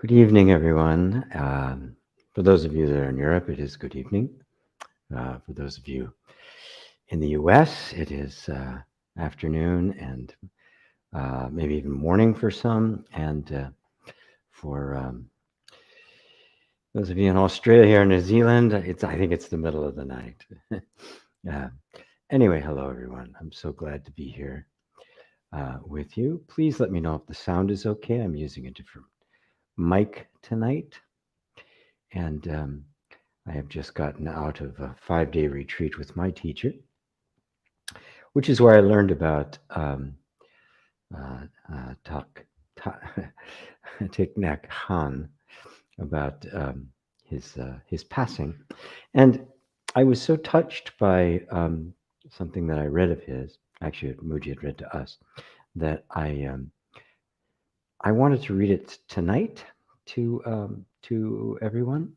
Good evening, everyone. For those of you that are in Europe, it is good evening. For those of you in the US, it is afternoon and maybe even morning for some. And for those of you in Australia or New Zealand, I think it's the middle of the night. uh, anyway, hello, everyone. I'm so glad to be here with you. Please let me know if the sound is okay. I'm using a different mic tonight. And I have just gotten out of a 5-day retreat with my teacher, which is where I learned about Thich Nhat Hanh, about his passing. And I was so touched by something that I read of his, actually Muji had read to us, that I wanted to read it tonight to everyone,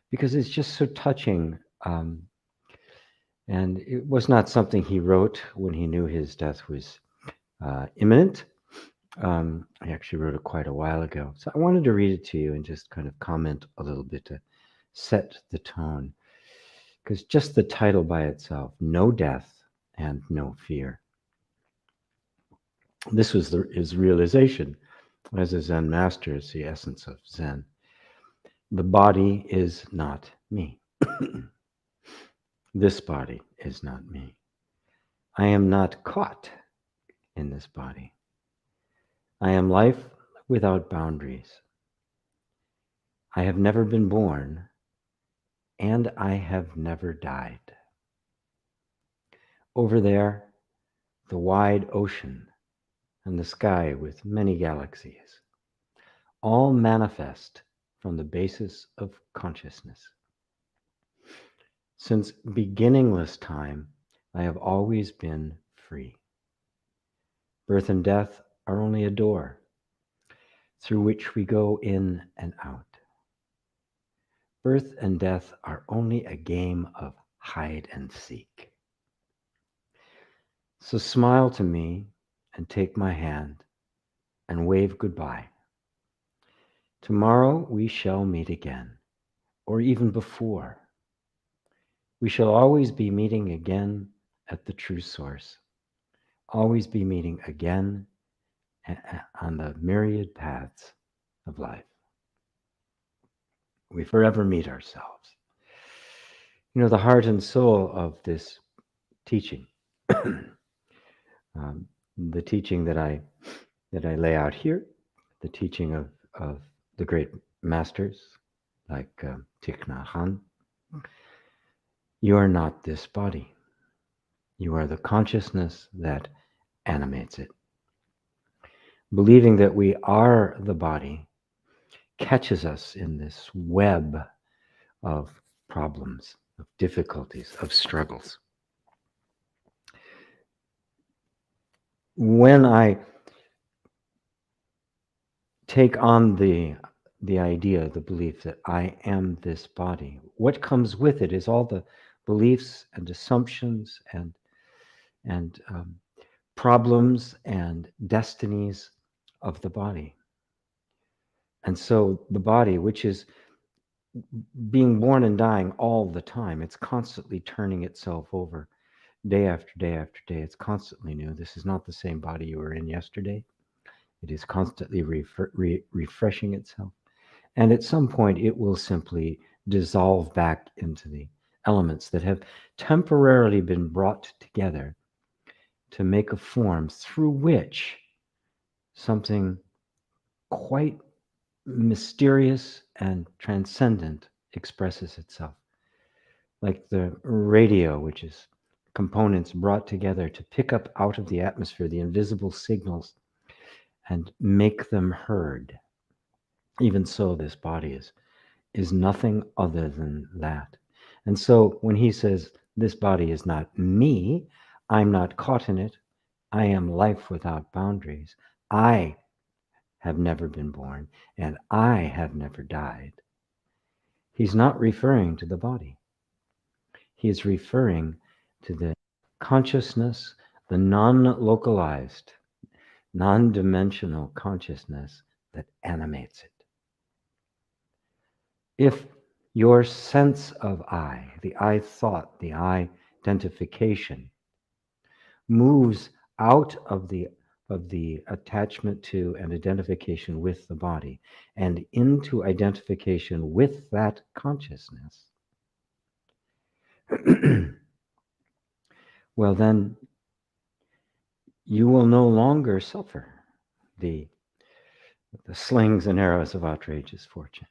because it's just so touching. And it was not something he wrote when he knew his death was imminent. I actually wrote it quite a while ago. So I wanted to read it to you and just kind of comment a little bit to set the tone. Because just the title by itself, No Death and No Fear. This was his realization as a Zen master, is the essence of Zen. The body is not me. This body is not me. I am not caught in this body. I am life without boundaries. I have never been born, and I have never died. Over there, the wide ocean and the sky with many galaxies, all manifest from the basis of consciousness. Since beginningless time, I have always been free. Birth and death are only a door through which we go in and out. Birth and death are only a game of hide and seek. So smile to me and take my hand and wave goodbye. Tomorrow we shall meet again, or even before. We shall always be meeting again at the true source, always be meeting again on the myriad paths of life. We forever meet ourselves. You know, the heart and soul of this teaching, the teaching that I lay out here, the teaching of the great masters like Thich Nhat Hanh. You are not this body. You are the consciousness that animates it. Believing that we are the body catches us in this web of problems, of difficulties, of struggles. When I take on the idea, the belief that I am this body, what comes with it is all the beliefs and assumptions and problems and destinies of the body. And so the body, which is being born and dying all the time, it's constantly turning itself over day after day after day. It's constantly new. This is not the same body you were in yesterday. It is constantly refreshing itself. And at some point, it will simply dissolve back into the elements that have temporarily been brought together to make a form through which something quite mysterious and transcendent expresses itself. Like the radio, which is components brought together to pick up out of the atmosphere the invisible signals and make them heard. Even so, this body is nothing other than that. And so when he says, this body is not me, I'm not caught in it, I am life without boundaries, I have never been born, and I have never died, he's not referring to the body. He is referring to the consciousness, the non-localized, non-dimensional consciousness that animates it. If your sense of I, the I thought, the I identification, moves out of the attachment to and identification with the body and into identification with that consciousness, well, then you will no longer suffer the slings and arrows of outrageous fortune.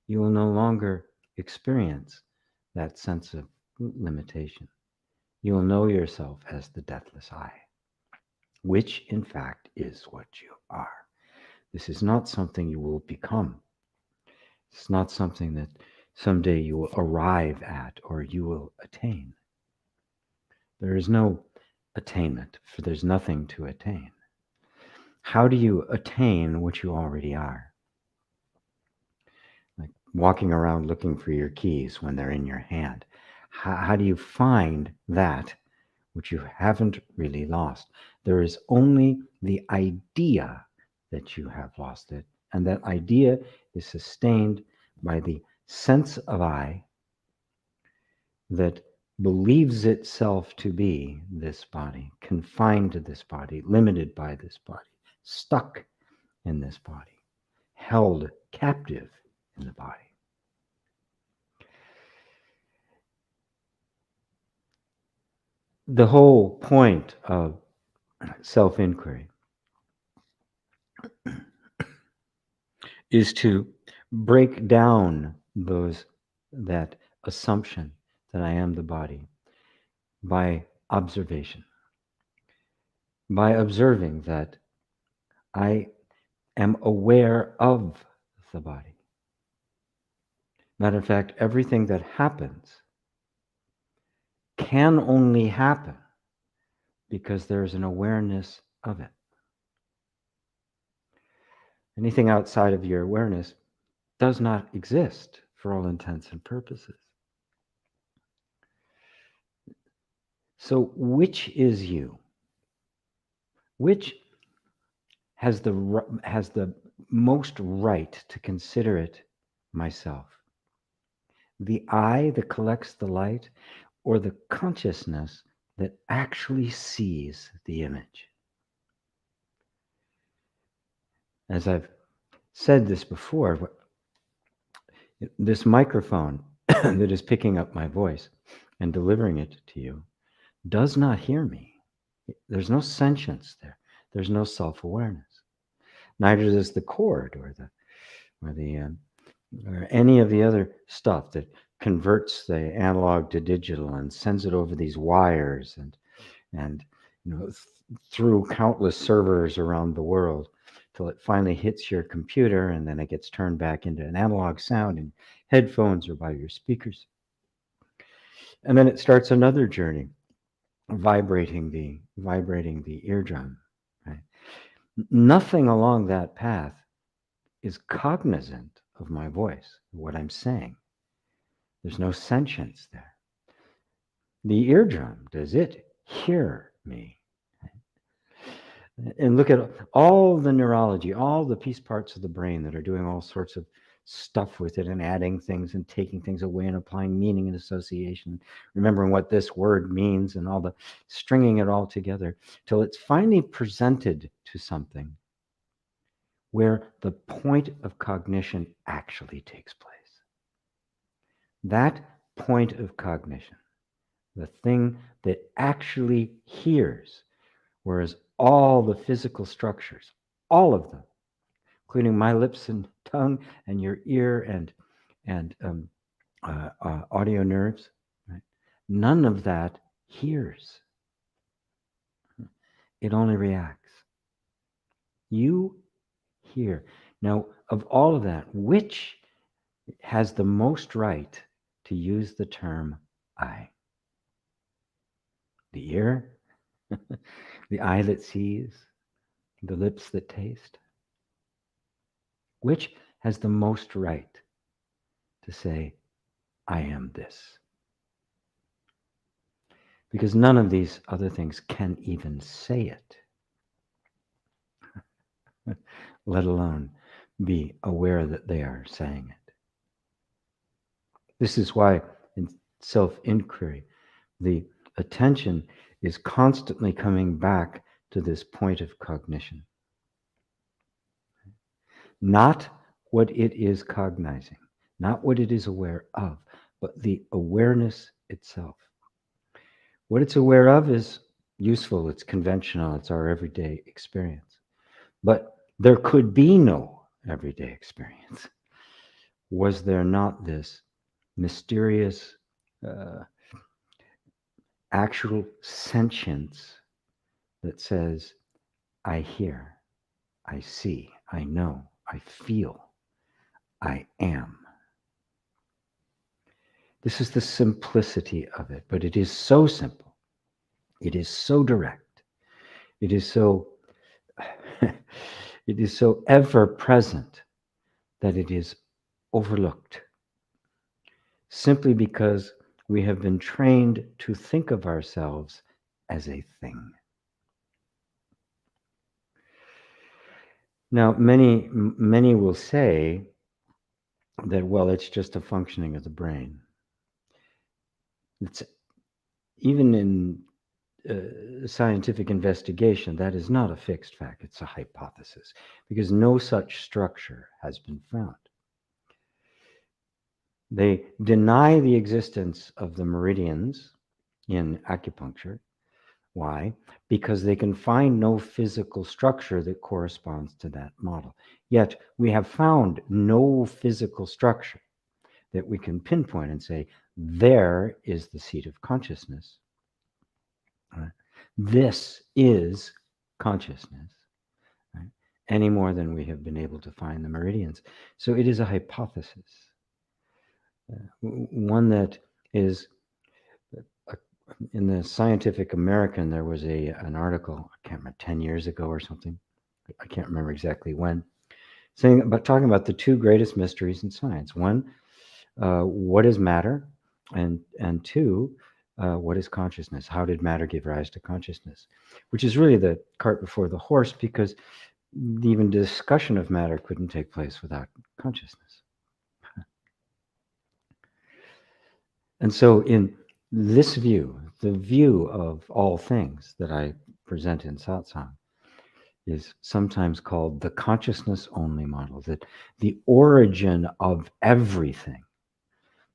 You will no longer experience that sense of limitation. You will know yourself as the deathless I, which in fact is what you are. This is not something you will become. It's not something that someday you will arrive at or you will attain. There is no attainment, for there's nothing to attain. How do you attain what you already are? Like walking around looking for your keys when they're in your hand. How do you find that which you haven't really lost? There is only the idea that you have lost it, and that idea is sustained by the sense of I that believes itself to be this body, confined to this body, limited by this body, stuck in this body, held captive in the body. The whole point of self-inquiry is to break down that assumption that I am the body by observation, by observing that I am aware of the body. Matter of fact, everything that happens can only happen because there's an awareness of it. Anything outside of your awareness does not exist for all intents and purposes. So which is you? Which has the most right to consider it myself? The I that collects the light, or the consciousness that actually sees the image? As I've said this before, this microphone that is picking up my voice and delivering it to you does not hear me. There's no sentience there. There's no self-awareness. Neither does the cord or any of the other stuff that converts the analog to digital and sends it over these wires and through countless servers around the world till it finally hits your computer, and then it gets turned back into an analog sound in headphones or by your speakers. And then it starts another journey, vibrating the eardrum. Right? Nothing along that path is cognizant of my voice, what I'm saying. There's no sentience there. The eardrum, does it hear me? And look at all the neurology, all the piece parts of the brain that are doing all sorts of stuff with it and adding things and taking things away and applying meaning and association, remembering what this word means and all the stringing it all together till it's finally presented to something where the point of cognition actually takes place. That point of cognition, the thing that actually hears, whereas all the physical structures, all of them, including my lips and tongue and your ear and audio nerves, right? None of that hears. It only reacts. You hear. Now, of all of that, which has the most right to use the term I? The ear? The eye that sees? The lips that taste? Which has the most right to say, I am this? Because none of these other things can even say it, let alone be aware that they are saying it. This is why in self-inquiry, the attention is constantly coming back to this point of cognition. Not what it is cognizing, not what it is aware of, but the awareness itself. What it's aware of is useful, it's conventional, it's our everyday experience. But there could be no everyday experience. Was there not this mysterious, actual sentience that says, I hear, I see, I know, I feel, I am? This is the simplicity of it, but it is so simple. It is so direct. It is so it is so ever present that it is overlooked. Simply because we have been trained to think of ourselves as a thing. Now, many will say that, well, it's just a functioning of the brain. It's even in scientific investigation, that is not a fixed fact, it's a hypothesis, because no such structure has been found. They deny the existence of the meridians in acupuncture. Why? Because they can find no physical structure that corresponds to that model. Yet we have found no physical structure that we can pinpoint and say, there is the seat of consciousness. Right? This is consciousness, right? Any more than we have been able to find the meridians. So it is a hypothesis, one that is, in the Scientific American, there was an article, I can't remember, 10 years ago or something, I can't remember exactly when, talking about the two greatest mysteries in science. One, what is matter? And two, what is consciousness? How did matter give rise to consciousness? Which is really the cart before the horse, because even discussion of matter couldn't take place without consciousness. And so in this view, the view of all things that I present in Satsang, is sometimes called the consciousness only model, that the origin of everything,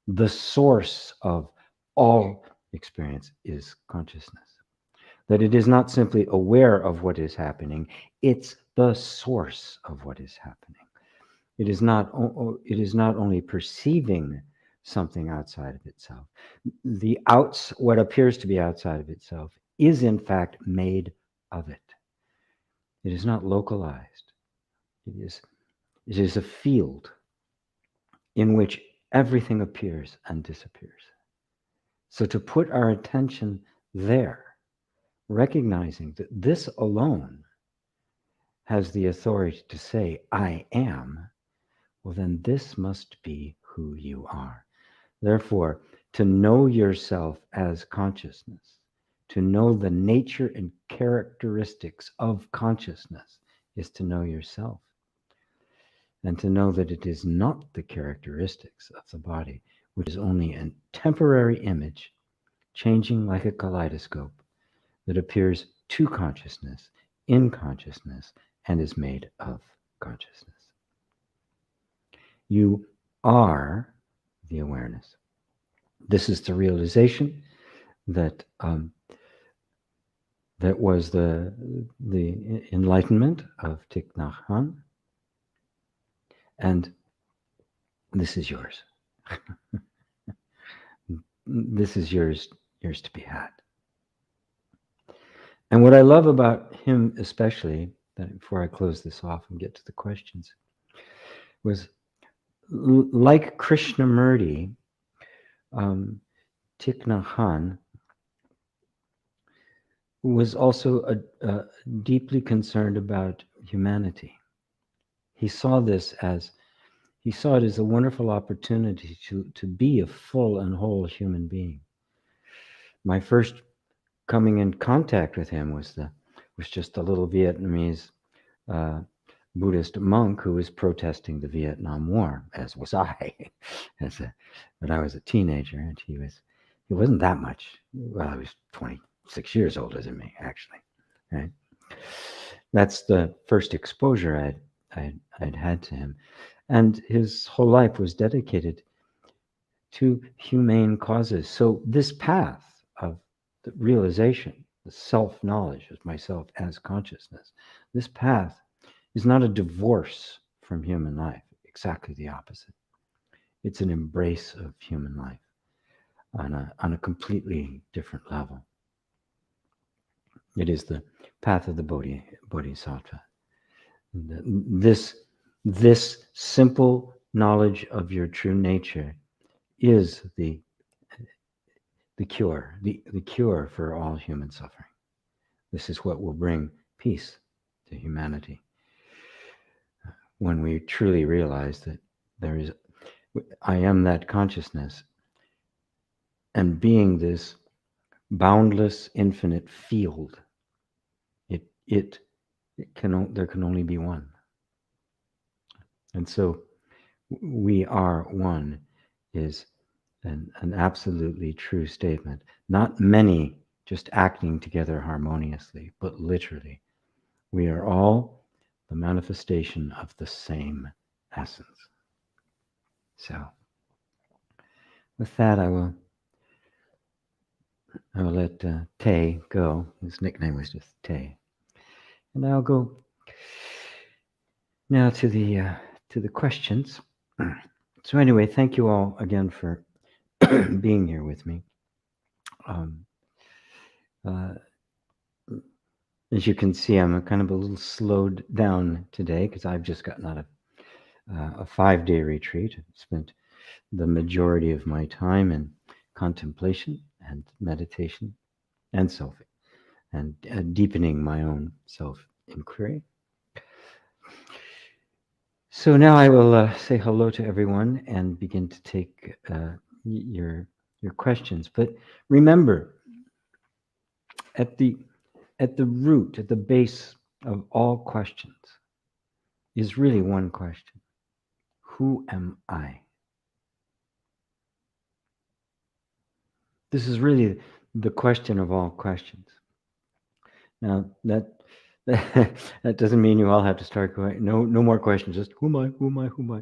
the source of all experience, is consciousness. That it is not simply aware of what is happening, it's the source of what is happening. It is not only perceiving something outside of itself. What appears to be outside of itself is in fact made of it. It is not localized. It is a field in which everything appears and disappears. So to put our attention there, recognizing that this alone has the authority to say, I am, well, then this must be who you are. Therefore, to know yourself as consciousness, to know the nature and characteristics of consciousness, is to know yourself. And to know that it is not the characteristics of the body, which is only a temporary image, changing like a kaleidoscope, that appears to consciousness, in consciousness, and is made of consciousness. You are the awareness. This is the realization that that was the enlightenment of Thich Nhat Hanh, and this is yours. This is yours to be had. And what I love about him especially, that before I close this off and get to the questions, was like Krishnamurti, Thich Nhat Hanh was also deeply concerned about humanity. He saw it as a wonderful opportunity to be a full and whole human being. My first coming in contact with him was just a little Vietnamese Buddhist monk who was protesting the Vietnam War, as was I, when I was a teenager, and he wasn't that much. Well, he was 26 years older than me, actually. Right? That's the first exposure I'd had to him, and his whole life was dedicated to humane causes. So this path of the realization, the self-knowledge of myself as consciousness, this path is not a divorce from human life, exactly the opposite. It's an embrace of human life on a completely different level. It is the path of the bodhisattva. This simple knowledge of your true nature is the cure, the cure for all human suffering. This is what will bring peace to humanity. When we truly realize that I am that consciousness, and being this boundless, infinite field, there can only be one. And so we are one is an absolutely true statement. Not many just acting together harmoniously, but literally, we are all the manifestation of the same essence. So, with that, I will let Tay go. His nickname was just Tay, and I'll go now to the questions. So anyway, thank you all again for being here with me. As you can see, I'm kind of a little slowed down today because I've just gotten out of a 5-day retreat. I've spent the majority of my time in contemplation and meditation and deepening my own self-inquiry. So now I will say hello to everyone and begin to take your questions. But remember, at the root, at the base of all questions, is really one question: who am I? This is really the question of all questions. Now that doesn't mean you all have to start going, no more questions, just who am I, who am I, who am I?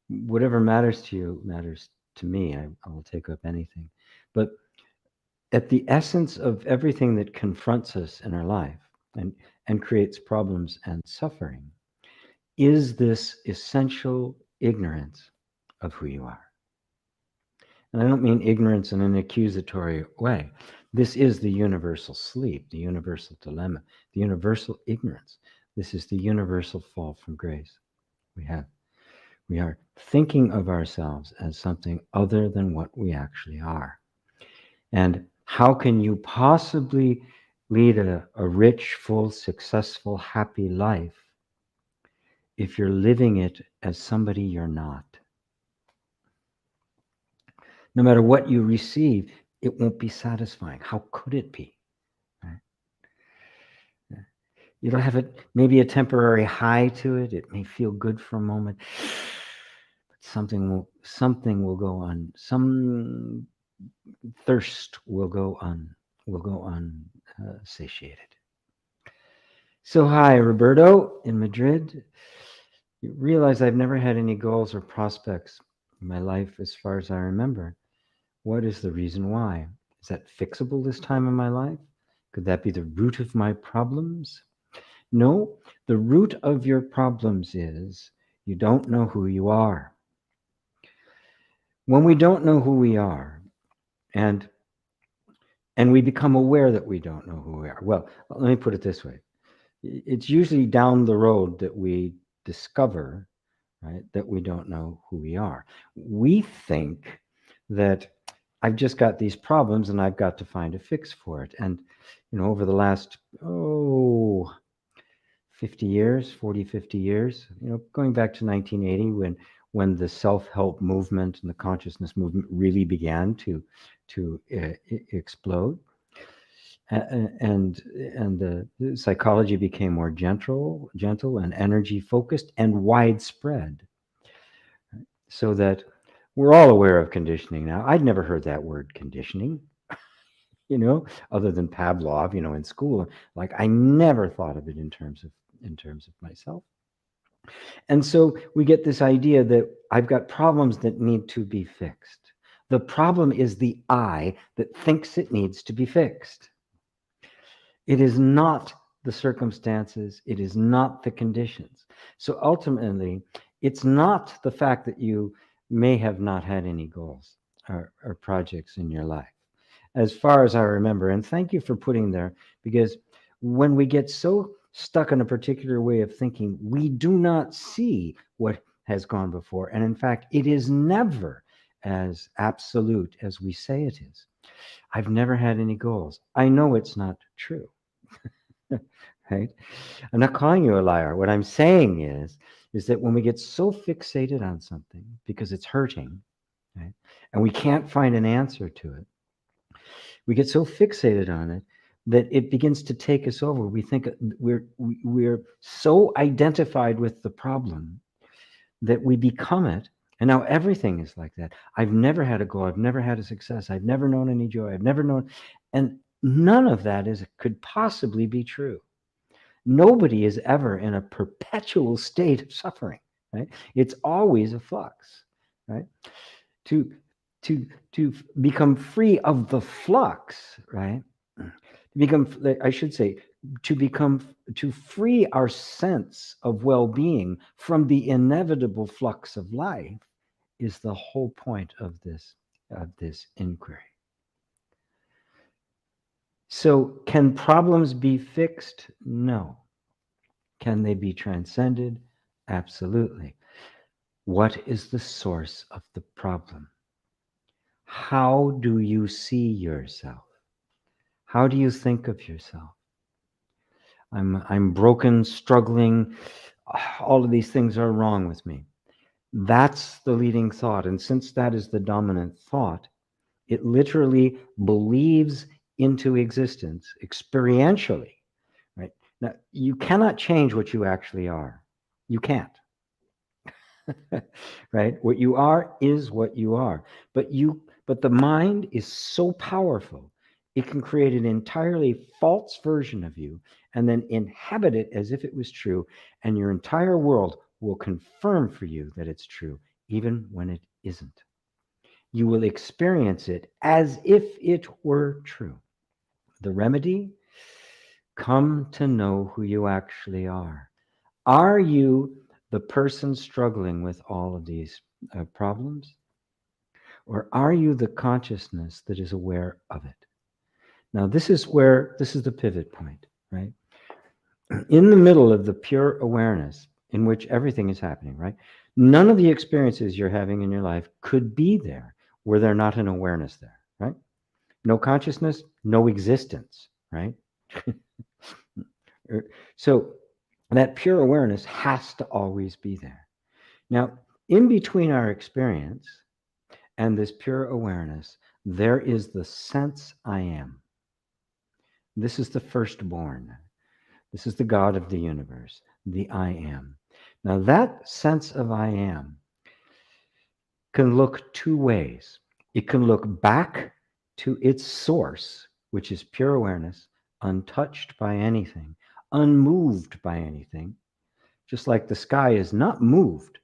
Whatever matters to you matters to me. I will take up anything. But at the essence of everything that confronts us in our life and creates problems and suffering is this essential ignorance of who you are. And I don't mean ignorance in an accusatory way. This is the universal sleep, the universal dilemma, the universal ignorance. This is the universal fall from grace. We are thinking of ourselves as something other than what we actually are. And how can you possibly lead a rich, full, successful, happy life if you're living it as somebody you're not? No matter what you receive, it won't be satisfying. How could it be? Right? It'll have maybe a temporary high to it. It may feel good for a moment, but something will go on. Some thirst will go unsatiated. So hi, Roberto in Madrid. You realize I've never had any goals or prospects in my life as far as I remember. What is the reason why? Is that fixable this time in my life? Could that be the root of my problems? No, the root of your problems is you don't know who you are. When we don't know who we are, and we become aware that we don't know who we are. Well, let me put it this way. It's usually down the road that we discover, right, that we don't know who we are. We think that I've just got these problems and I've got to find a fix for it. And, over the last, 50 years, 40, 50 years, going back to 1980 when the self-help movement and the consciousness movement really began to explode. And the psychology became more gentle and energy focused and widespread, so that we're all aware of conditioning now. I'd never heard that word conditioning, other than Pavlov, in school. Like, I never thought of it in terms of myself. And so we get this idea that I've got problems that need to be fixed. The problem is the I that thinks it needs to be fixed. It is not the circumstances. It is not the conditions. So ultimately, it's not the fact that you may have not had any goals or projects in your life, as far as I remember. And thank you for putting there, because when we get so stuck in a particular way of thinking, we do not see what has gone before. And in fact, it is never as absolute as we say it is. I've never had any goals. I know it's not true. Right? I'm not calling you a liar. What I'm saying is that when we get so fixated on something because it's hurting, right, and we can't find an answer to it, we get so fixated on it that it begins to take us over. We think we're so identified with the problem that we become it. And now everything is like that. I've never had a goal. I've never had a success. I've never known any joy. I've never known, and none of that could possibly be true. Nobody is ever in a perpetual state of suffering, right? It's always a flux, right? To become free of the flux, right? To free our sense of well-being from the inevitable flux of life is the whole point of this inquiry. So, can problems be fixed? No. Can they be transcended? Absolutely. What is the source of the problem? How do you see yourself? How do you think of yourself? I'm broken, struggling. All of these things are wrong with me. That's the leading thought. And since that is the dominant thought, it literally believes into existence experientially, right? Now, you cannot change what you actually are. You can't. Right? What you are is what you are. But the mind is so powerful, it can create an entirely false version of you and then inhabit it as if it was true, and your entire world will confirm for you that it's true, even when it isn't. You will experience it as if it were true. The remedy: come to know who you actually are. Are you the person struggling with all of these problems? Or are you the consciousness that is aware of it? Now, this is the pivot point, right? In the middle of the pure awareness in which everything is happening, right? None of the experiences you're having in your life could be there were there not an awareness there, right? No consciousness, no existence, right? So that pure awareness has to always be there. Now, in between our experience and this pure awareness, there is the sense I am. This is the firstborn. This is the God of the universe, the I am. Now, that sense of I am can look two ways. It can look back to its source, which is pure awareness, untouched by anything, unmoved by anything, just like the sky is not moved.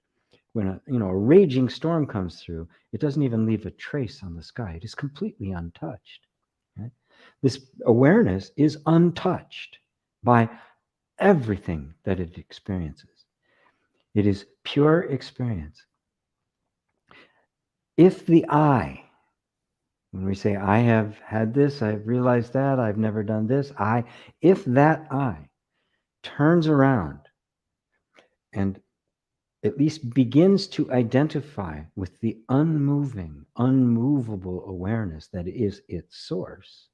When a raging storm comes through, it doesn't even leave a trace on the sky. It is completely untouched. Right? This awareness is untouched by everything that it experiences. It is pure experience. If the I, when we say I have had this, I've realized that, I've never done this, if that I turns around and at least begins to identify with the unmoving, unmovable awareness that is its source,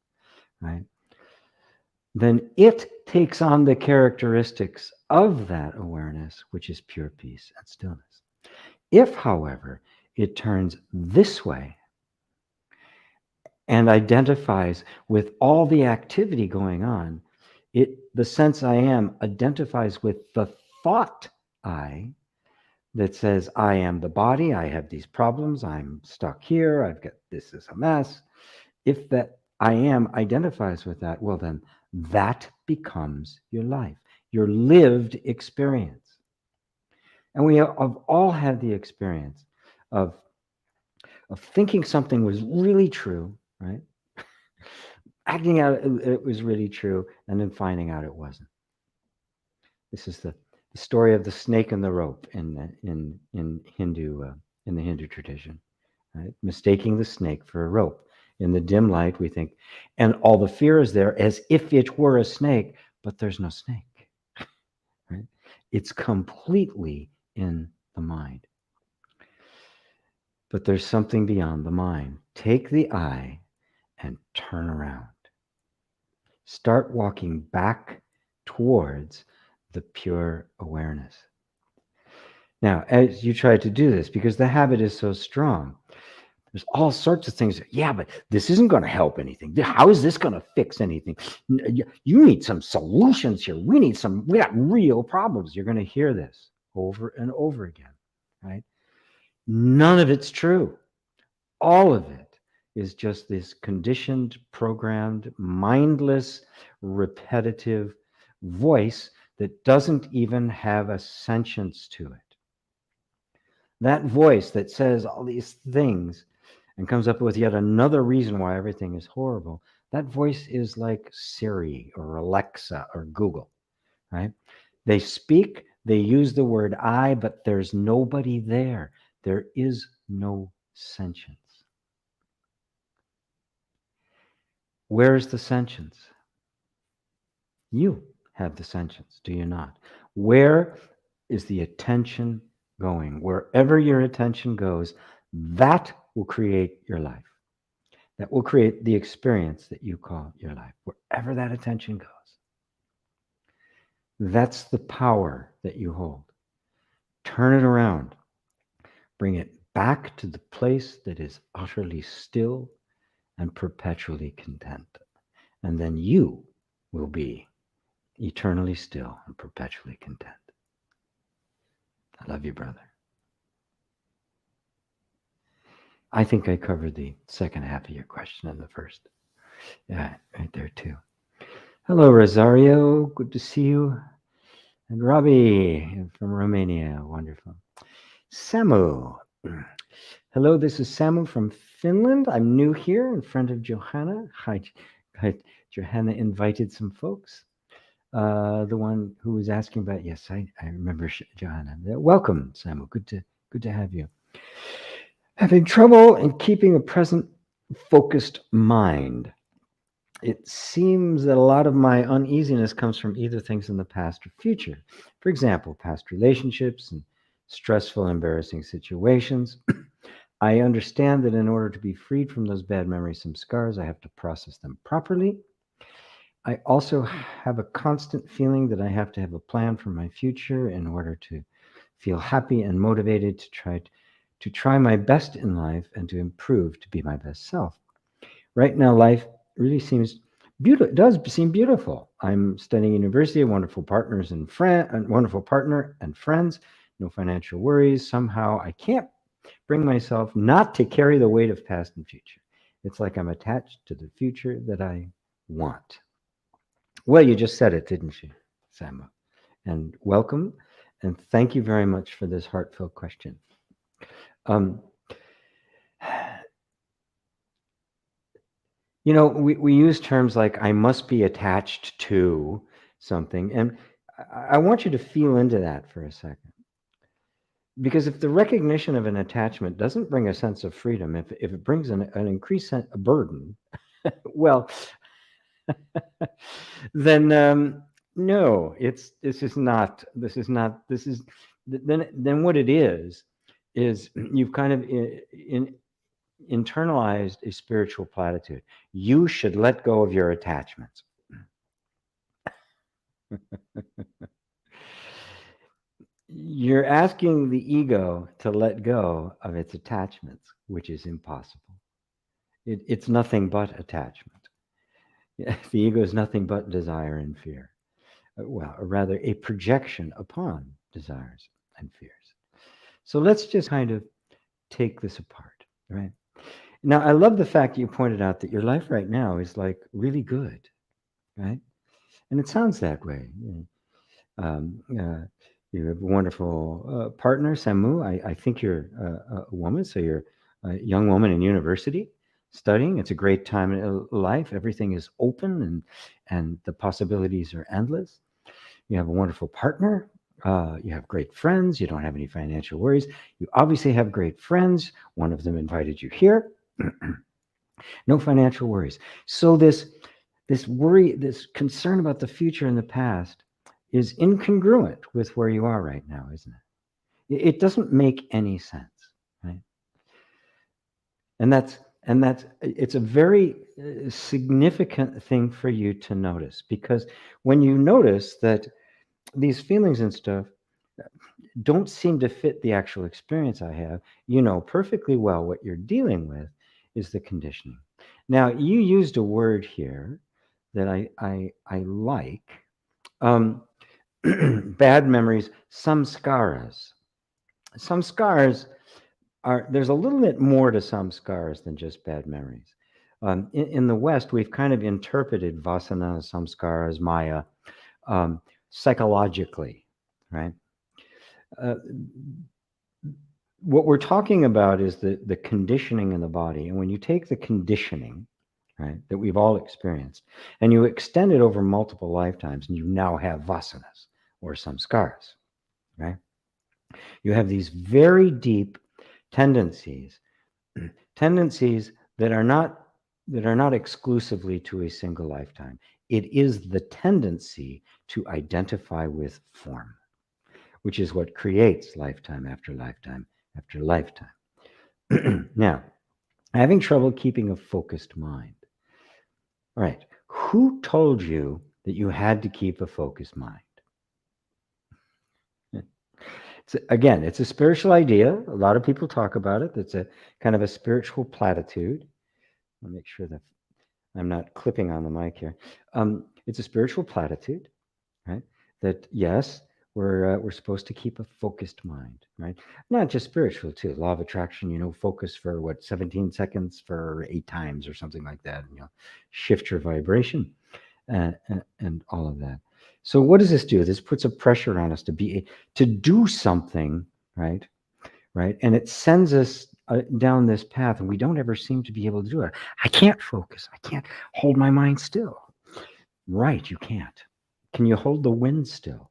right? Then it takes on the characteristics of that awareness, which is pure peace and stillness. If, however, it turns this way and identifies with all the activity going on, the sense I am identifies with the thought I that says, I am the body, I have these problems, I'm stuck here, I've got this is a mess. If that I am identifies with that, well, then that becomes your life, your lived experience. And we have all had the experience of thinking something was really true, right? Acting out it was really true, and then finding out it wasn't. This is the story of the snake and the rope in the Hindu tradition, right? Mistaking the snake for a rope. In the dim light, we think, and all the fear is there as if it were a snake, but there's no snake, right? It's completely in the mind. But there's something beyond the mind. Take the eye and turn around. Start walking back towards the pure awareness. Now, as you try to do this, because the habit is so strong, there's all sorts of things. Yeah, but this isn't going to help anything. How is this going to fix anything? You need some solutions here. We got real problems. You're going to hear this over and over again, right? None of it's true. All of it is just this conditioned, programmed, mindless, repetitive voice that doesn't even have a sentience to it. That voice that says all these things and comes up with yet another reason why everything is horrible, that voice is like Siri or Alexa or Google, right? They speak, they use the word I, but there's nobody there. There is no sentience. Where's the sentience? You have the sentience, do you not? Where is the attention going? Wherever your attention goes, that will create your life. That will create the experience that you call your life, wherever that attention goes. That's the power that you hold. Turn it around. Bring it back to the place that is utterly still and perpetually content. And then you will be eternally still and perpetually content. I love you, brother. I think I covered the second half of your question in the first. Yeah, right there too. Hello, Rosario. Good to see you. And Robbie from Romania. Wonderful. Samu. Hello, this is Samu from Finland. I'm new here and friend of Johanna. Hi, Johanna invited some folks. The one who was asking about, yes, I remember Johanna. Welcome, Samu. Good to have you. Having trouble in keeping a present focused mind. It seems that a lot of my uneasiness comes from either things in the past or future. For example, past relationships and stressful, embarrassing situations. I understand that in order to be freed from those bad memories and scars, I have to process them properly. I also have a constant feeling that I have to have a plan for my future in order to feel happy and motivated to try my best in life and to improve to be my best self. Right now, life really seems beautiful. It does seem beautiful. I'm studying university, wonderful partners and wonderful partner and friends, no financial worries. Somehow I can't bring myself not to carry the weight of past and future. It's like I'm attached to the future that I want. Well, you just said it, didn't you, Samu? And welcome, and thank you very much for this heartfelt question. We use terms like I must be attached to something, and I want you to feel into that for a second. Because if the recognition of an attachment doesn't bring a sense of freedom, if it brings an increased burden, well, then no, then what it is you've kind of internalized a spiritual platitude. You should let go of your attachments. You're asking the ego to let go of its attachments, which is impossible. It's nothing but attachment. The ego is nothing but desire and fear. Well, or rather, a projection upon desires and fears. So let's just kind of take this apart, right? Now, I love the fact that you pointed out that your life right now is like really good, right? And it sounds that way. Um, uh, you have a wonderful partner, Samu. I think you're a woman, so you're a young woman in university studying. It's a great time in life. Everything is open and the possibilities are endless. You have a wonderful partner. You have great friends. You don't have any financial worries. You obviously have great friends. One of them invited you here. No financial worries. So this worry, this concern about the future and the past is incongruent with where you are right now, isn't it? It doesn't make any sense, right? And that's it's a very significant thing for you to notice, because when you notice that these feelings and stuff don't seem to fit the actual experience I have, you know perfectly well what you're dealing with is the conditioning. Now, you used a word here that I like. Um, bad memories, samskaras. Samskaras are, there's a little bit more to samskaras than just bad memories. In the West, we've kind of interpreted vasana, samskaras, maya psychologically, right? Uh, what we're talking about is the conditioning in the body. And when you take the conditioning, right, that we've all experienced, and you extend it over multiple lifetimes, and you now have vasanas or samskaras, right? You have these very deep tendencies, tendencies that are not exclusively to a single lifetime. It is the tendency to identify with form, which is what creates lifetime after lifetime after lifetime. Now, having trouble keeping a focused mind. All right. Who told you that you had to keep a focused mind? Again, it's a spiritual idea. A lot of people talk about it. It's a kind of a spiritual platitude. I'll make sure that I'm not clipping on the mic here. It's a spiritual platitude, right? That yes, we're supposed to keep a focused mind, right? Not just spiritual too. Law of attraction, focus for what, 17 seconds for 8 times or something like that. And shift your vibration and all of that. So what does this do? This puts a pressure on us to do something, right? Right, and it sends us down this path, and we don't ever seem to be able to do it. I can't focus. I can't hold my mind still. Right, you can't. Can you hold the wind still?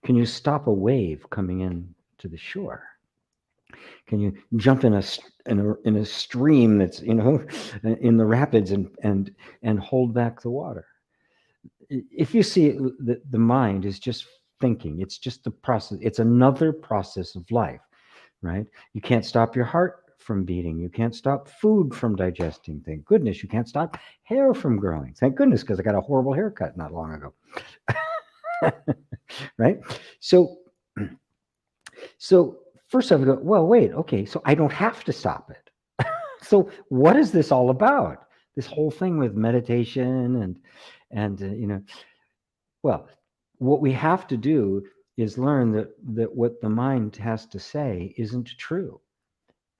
Can you stop a wave coming in to the shore? Can you jump in a stream that's in the rapids and hold back the water? If you see the mind is just thinking, it's just the process. It's another process of life, right? You can't stop your heart from beating. You can't stop food from digesting. Thank goodness. You can't stop hair from growing. Thank goodness, because I got a horrible haircut not long ago. Right? So first I would go, well, wait, okay, so I don't have to stop it. So what is this all about? This whole thing with meditation and well, what we have to do is learn that what the mind has to say isn't true.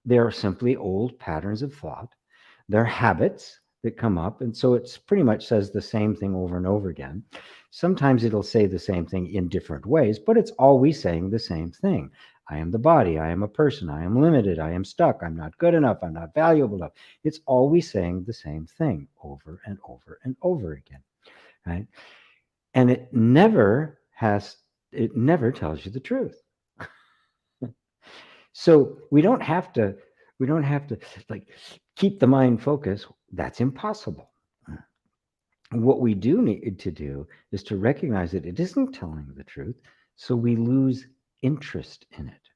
They are simply old patterns of thought. They're habits that come up. And so it's pretty much says the same thing over and over again. Sometimes it'll say the same thing in different ways, but it's always saying the same thing. I am the body. I am a person. I am limited. I am stuck. I'm not good enough. I'm not valuable enough. It's always saying the same thing over and over and over again, right? And it never tells you the truth. So we don't have to like keep the mind focused. That's impossible. What we do need to do is to recognize that it isn't telling the truth, so we lose interest in it.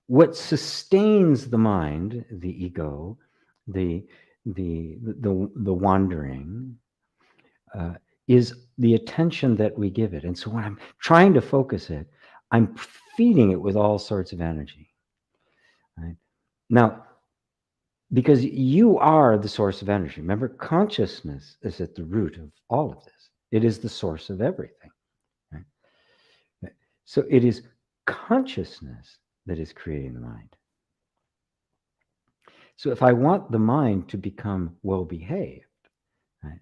What sustains the mind, the ego, the wandering, is the attention that we give it. And so when I'm trying to focus it, I'm feeding it with all sorts of energy. Right? Now, Because you are the source of energy. Remember, consciousness is at the root of all of this. It is the source of everything. Right? So it is consciousness that is creating the mind. So if I want the mind to become well-behaved, right,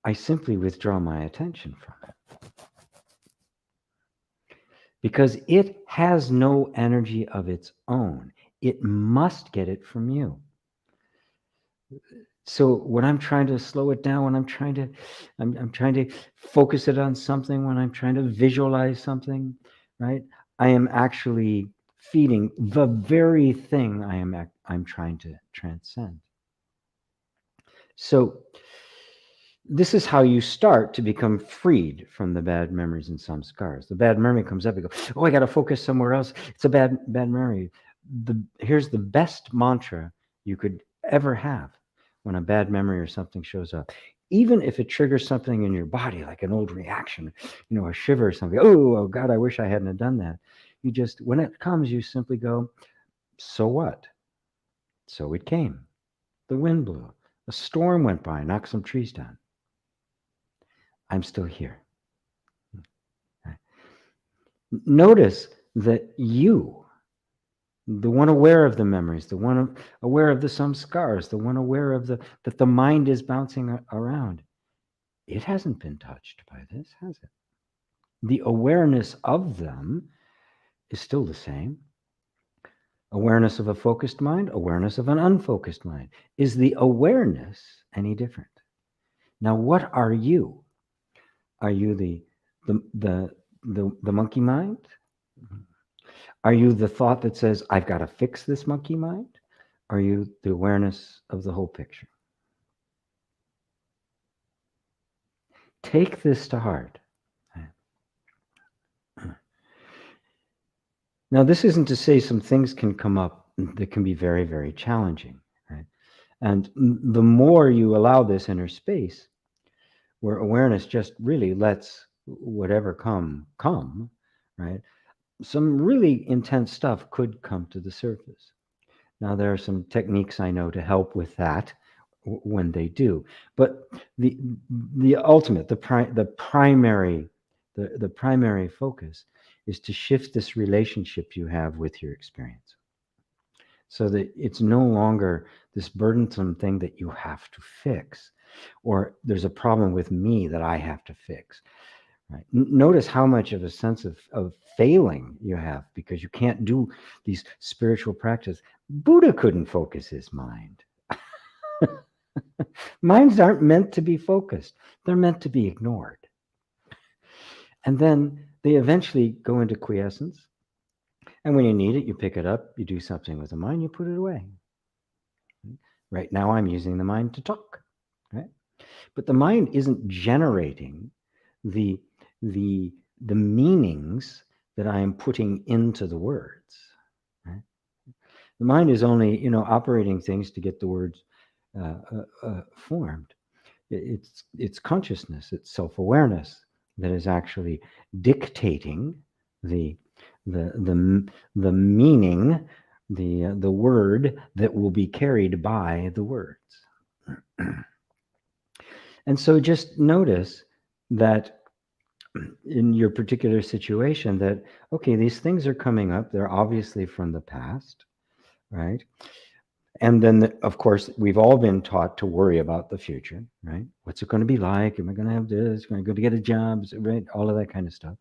I simply withdraw my attention from it. Because it has no energy of its own. It must get it from you. So when I'm trying to slow it down, when I'm trying to focus it on something, when I'm trying to visualize something, right? I am actually feeding the very thing I'm trying to transcend. So this is how you start to become freed from the bad memories and samskars. The bad memory comes up, you go, oh, I got to focus somewhere else. It's a bad memory. Here's the best mantra you could ever have when a bad memory or something shows up. Even if it triggers something in your body, like an old reaction, a shiver or something. Oh God, I wish I hadn't have done that. You just, when it comes, you simply go, so what? So it came. The wind blew. A storm went by, knocked some trees down. I'm still here. Notice that you, the one aware of the memories, the one aware of the samskars, the one aware of that the mind is bouncing around, it hasn't been touched by this, has it? The awareness of them is still the same. Awareness of a focused mind, awareness of an unfocused mind. Is the awareness any different? Now, what are you? Are you the monkey mind? Are you the thought that says, I've got to fix this monkey mind? Are you the awareness of the whole picture? Take this to heart. Now, this isn't to say some things can come up that can be very, very challenging, right? And the more you allow this inner space, where awareness just really lets whatever come, right? Some really intense stuff could come to the surface. Now, there are some techniques I know to help with that when they do, but the ultimate, the primary focus is to shift this relationship you have with your experience, so that it's no longer this burdensome thing that you have to fix, or there's a problem with me that I have to fix. Right? Notice how much of a sense of failing you have because you can't do these spiritual practices. Buddha couldn't focus his mind. Minds aren't meant to be focused. They're meant to be ignored. And then they eventually go into quiescence. And when you need it, you pick it up, you do something with the mind, you put it away. Right now I'm using the mind to talk. Right? But the mind isn't generating the meanings that I am putting into the words. Right? The mind is only, operating things to get the words formed. It's consciousness, it's self-awareness that is actually dictating the meaning, the word that will be carried by the words. And so just notice that in your particular situation that, okay, these things are coming up. They're obviously from the past, right? And then, of course, we've all been taught to worry about the future, right? What's it going to be like? Am I going to have this? Am I going to get a job? Right? All of that kind of stuff.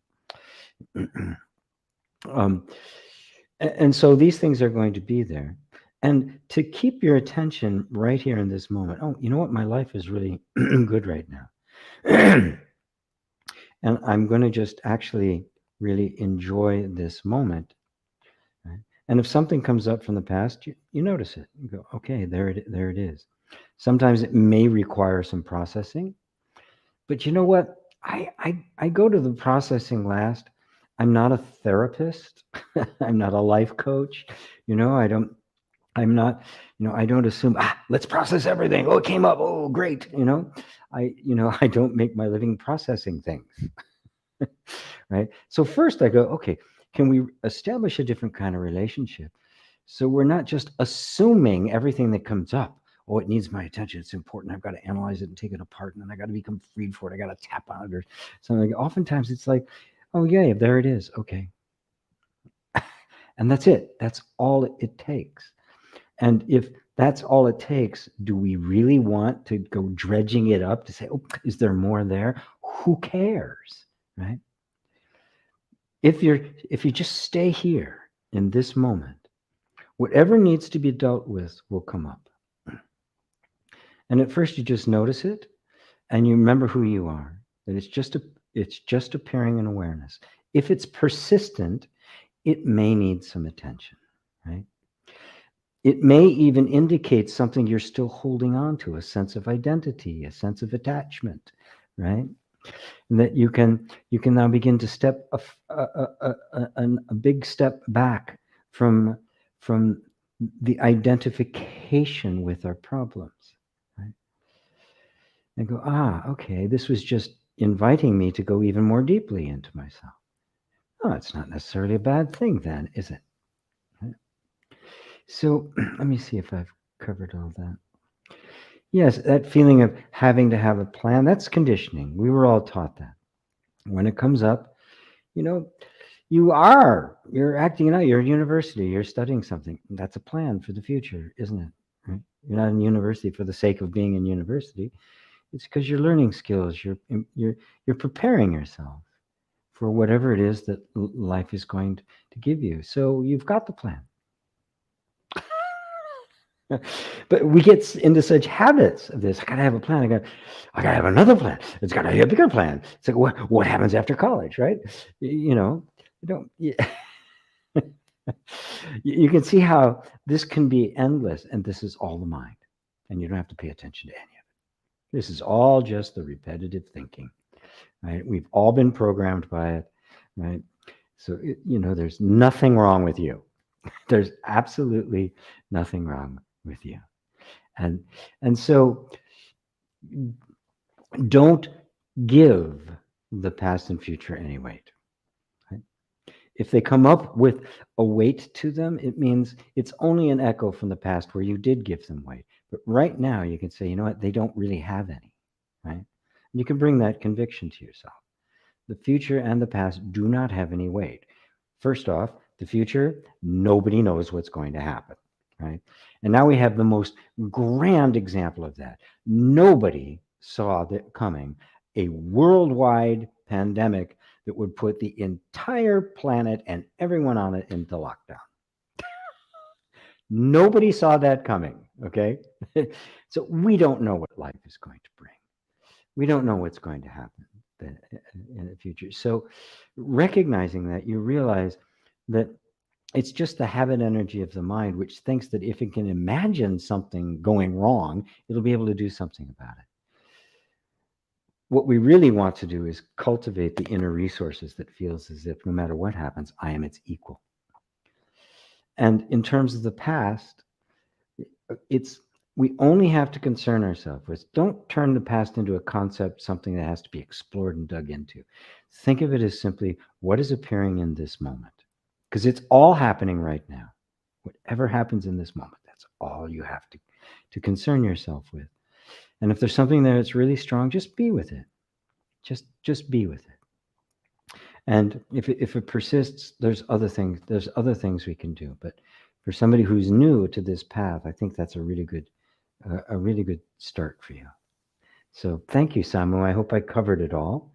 And so these things are going to be there. And to keep your attention right here in this moment, oh, you know what? My life is really good right now. And I'm going to just actually really enjoy this moment. Right? And if something comes up from the past, you notice it. You go, okay, there it is. Sometimes it may require some processing. But you know what? I go to the processing last. I'm not a therapist. I'm not a life coach. I'm not, I don't assume, let's process everything. Oh, it came up. Oh, great. I don't make my living processing things. Right? So first I go, okay, can we establish a different kind of relationship? So we're not just assuming everything that comes up. Oh, it needs my attention. It's important. I've got to analyze it and take it apart, and then I got to become freed for it. I got to tap on it or something. Oftentimes it's like, oh yeah, there it is. Okay. And that's it. That's all it takes. And if that's all it takes, do we really want to go dredging it up to say, oh, is there more there? Who cares, right? If you just stay here in this moment, whatever needs to be dealt with will come up. And at first you just notice it and you remember who you are, that it's just appearing in awareness. If it's persistent, it may need some attention, right? It may even indicate something you're still holding on to, a sense of identity, a sense of attachment, right? And that you can now begin to step a big step back from the identification with our problems, right? And go, okay, this was just inviting me to go even more deeply into myself. Oh, it's not necessarily a bad thing then, is it? So let me see if I've covered all that. Yes, that feeling of having to have a plan, that's conditioning. We were all taught that. When it comes up, you're acting it out. You're at university, you're studying something. That's a plan for the future, isn't it? Right? You're not in university for the sake of being in university. It's because you're learning skills. You're preparing yourself for whatever it is that life is going to give you. So you've got the plan. But we get into such habits of this. I gotta have a plan. I gotta have another plan. It's gotta be a bigger plan. It's like what happens after college, right? You don't. You can see how this can be endless, and this is all the mind, and you don't have to pay attention to any of it. This is all just the repetitive thinking, right? We've all been programmed by it, right? So there's nothing wrong with you. There's absolutely nothing wrong with you. And so don't give the past and future any weight. Right? If they come up with a weight to them, it means it's only an echo from the past where you did give them weight. But right now you can say, you know what, they don't really have any, right? You can bring that conviction to yourself. The future and the past do not have any weight. First off, the future, nobody knows what's going to happen, right? And now we have the most grand example of that. Nobody saw that coming, a worldwide pandemic that would put the entire planet and everyone on it into lockdown. Nobody saw that coming, okay? So we don't know what life is going to bring. We don't know what's going to happen in the future. So recognizing that, you realize that it's just the habit energy of the mind, which thinks that if it can imagine something going wrong, it'll be able to do something about it. What we really want to do is cultivate the inner resources that feels as if no matter what happens, I am its equal. And in terms of the past, we only have to concern ourselves with, don't turn the past into a concept, something that has to be explored and dug into. Think of it as simply what is appearing in this moment. Because it's all happening right now. Whatever happens in this moment, that's all you have to concern yourself with. And if there's something there that's really strong, just be with it. Just be with it. And if it persists, there's other things we can do. But for somebody who's new to this path, I think that's a really good start for you. So thank you, Samu. I hope I covered it all.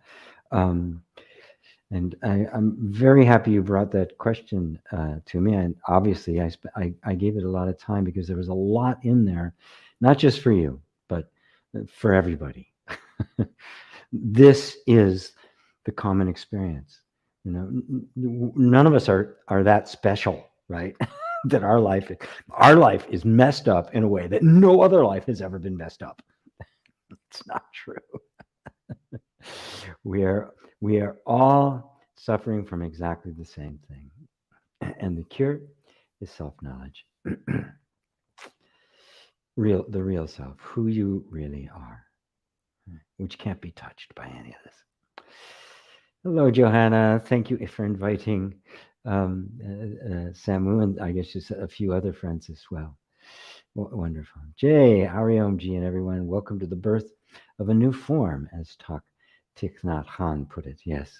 And I'm very happy you brought that question to me. And obviously, I gave it a lot of time because there was a lot in there, not just for you, but for everybody. This is the common experience. None of us are that special, right? That our life is messed up in a way that no other life has ever been messed up. It's not true. We are all suffering from exactly the same thing. And the cure is self-knowledge. The real self, who you really are, which can't be touched by any of this. Hello, Johanna. Thank you for inviting Samu, and I guess just a few other friends as well. Wonderful. Jay, Ariomji, and everyone, welcome to the birth of a new form, as Thich Nhat Hanh put it. Yes.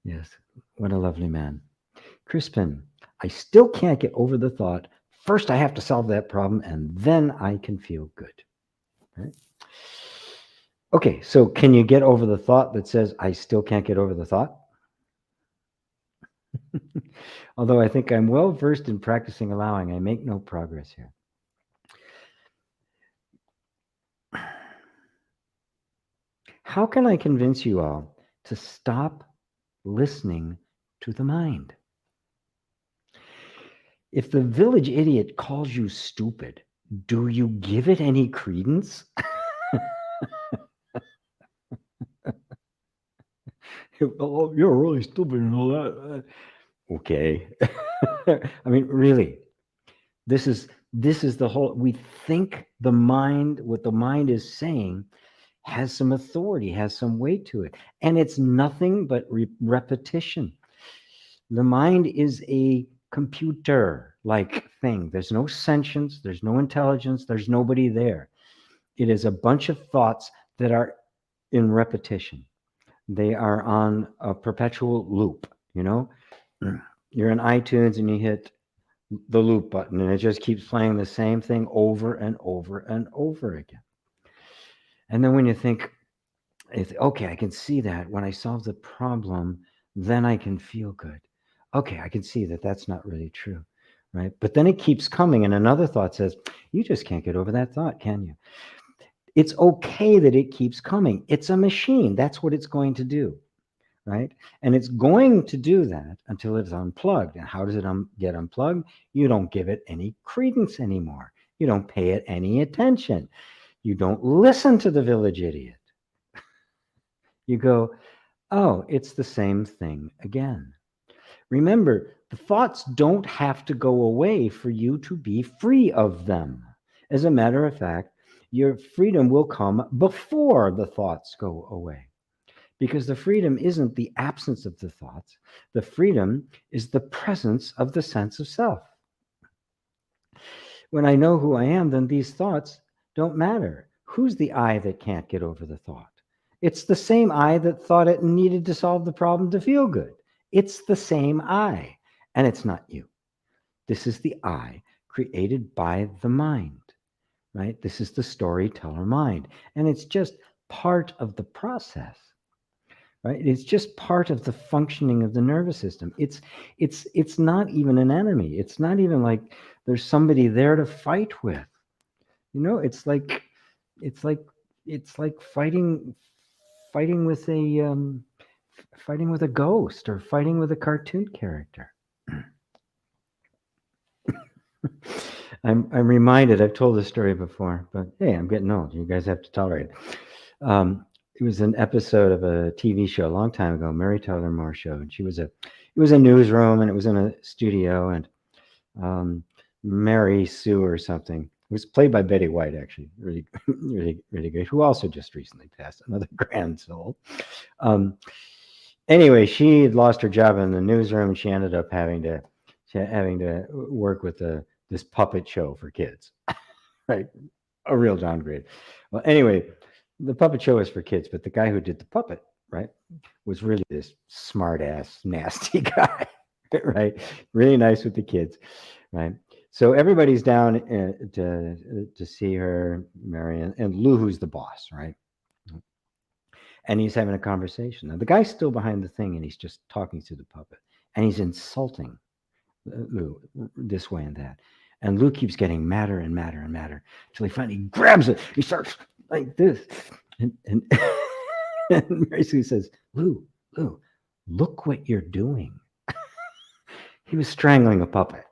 Yes. What a lovely man. Crispin, I still can't get over the thought. First, I have to solve that problem, and then I can feel good. Right? Okay, so can you get over the thought that says, I still can't get over the thought? Although I think I'm well versed in practicing allowing, I make no progress here. How can I convince you all to stop listening to the mind? If the village idiot calls you stupid, do you give it any credence? Oh, you're really stupid and all that. Okay. I mean, really, this is the whole. We think the mind, what the mind is saying, has some authority, has some weight to it, and it's nothing but repetition. The mind is a computer-like thing. There's no sentience, there's no intelligence, there's nobody there. It is a bunch of thoughts that are in repetition. They are on a perpetual loop, you know? You're in iTunes and you hit the loop button and it just keeps playing the same thing over and over and over again. And then when you think, okay, I can see that when I solve the problem, then I can feel good. Okay, I can see that that's not really true, right? But then it keeps coming and another thought says, you just can't get over that thought, can you? It's okay that it keeps coming. It's a machine. That's what it's going to do, right? And it's going to do that until it's unplugged. And how does it get unplugged? You don't give it any credence anymore. You don't pay it any attention. You don't listen to the village idiot. You go, oh, it's the same thing again. Remember, the thoughts don't have to go away for you to be free of them. As a matter of fact, your freedom will come before the thoughts go away. Because the freedom isn't the absence of the thoughts. The freedom is the presence of the sense of self. When I know who I am, then these thoughts don't matter. Who's the I that can't get over the thought? It's the same I that thought it needed to solve the problem to feel good. It's the same I, and it's not you. This is the I created by the mind, right? This is the storyteller mind, and it's just part of the process, right? It's just part of the functioning of the nervous system. It's not even an enemy. It's not even like there's somebody there to fight with. You know, it's like fighting with a ghost or fighting with a cartoon character. I'm reminded, I've told this story before, but hey, I'm getting old. You guys have to tolerate it. It was an episode of a TV show a long time ago, Mary Tyler Moore Show, and it was a newsroom, and it was in a studio, and Mary Sue or something. It was played by Betty White, actually, really, really, really good. Who also just recently passed, another grand soul. Anyway, she had lost her job in the newsroom, and she ended up having to work with this puppet show for kids, right? A real downgrade. Well, anyway, the puppet show is for kids, but the guy who did the puppet, right, was really this smart ass, nasty guy, right? Really nice with the kids, right? So everybody's down to see her, Marion, and Lou, who's the boss, right? And he's having a conversation. Now the guy's still behind the thing, and he's just talking to the puppet, and he's insulting Lou this way and that. And Lou keeps getting madder and madder and madder until he finally grabs it. He starts like this. And and Mary Sue says, Lou, look what you're doing. He was strangling a puppet.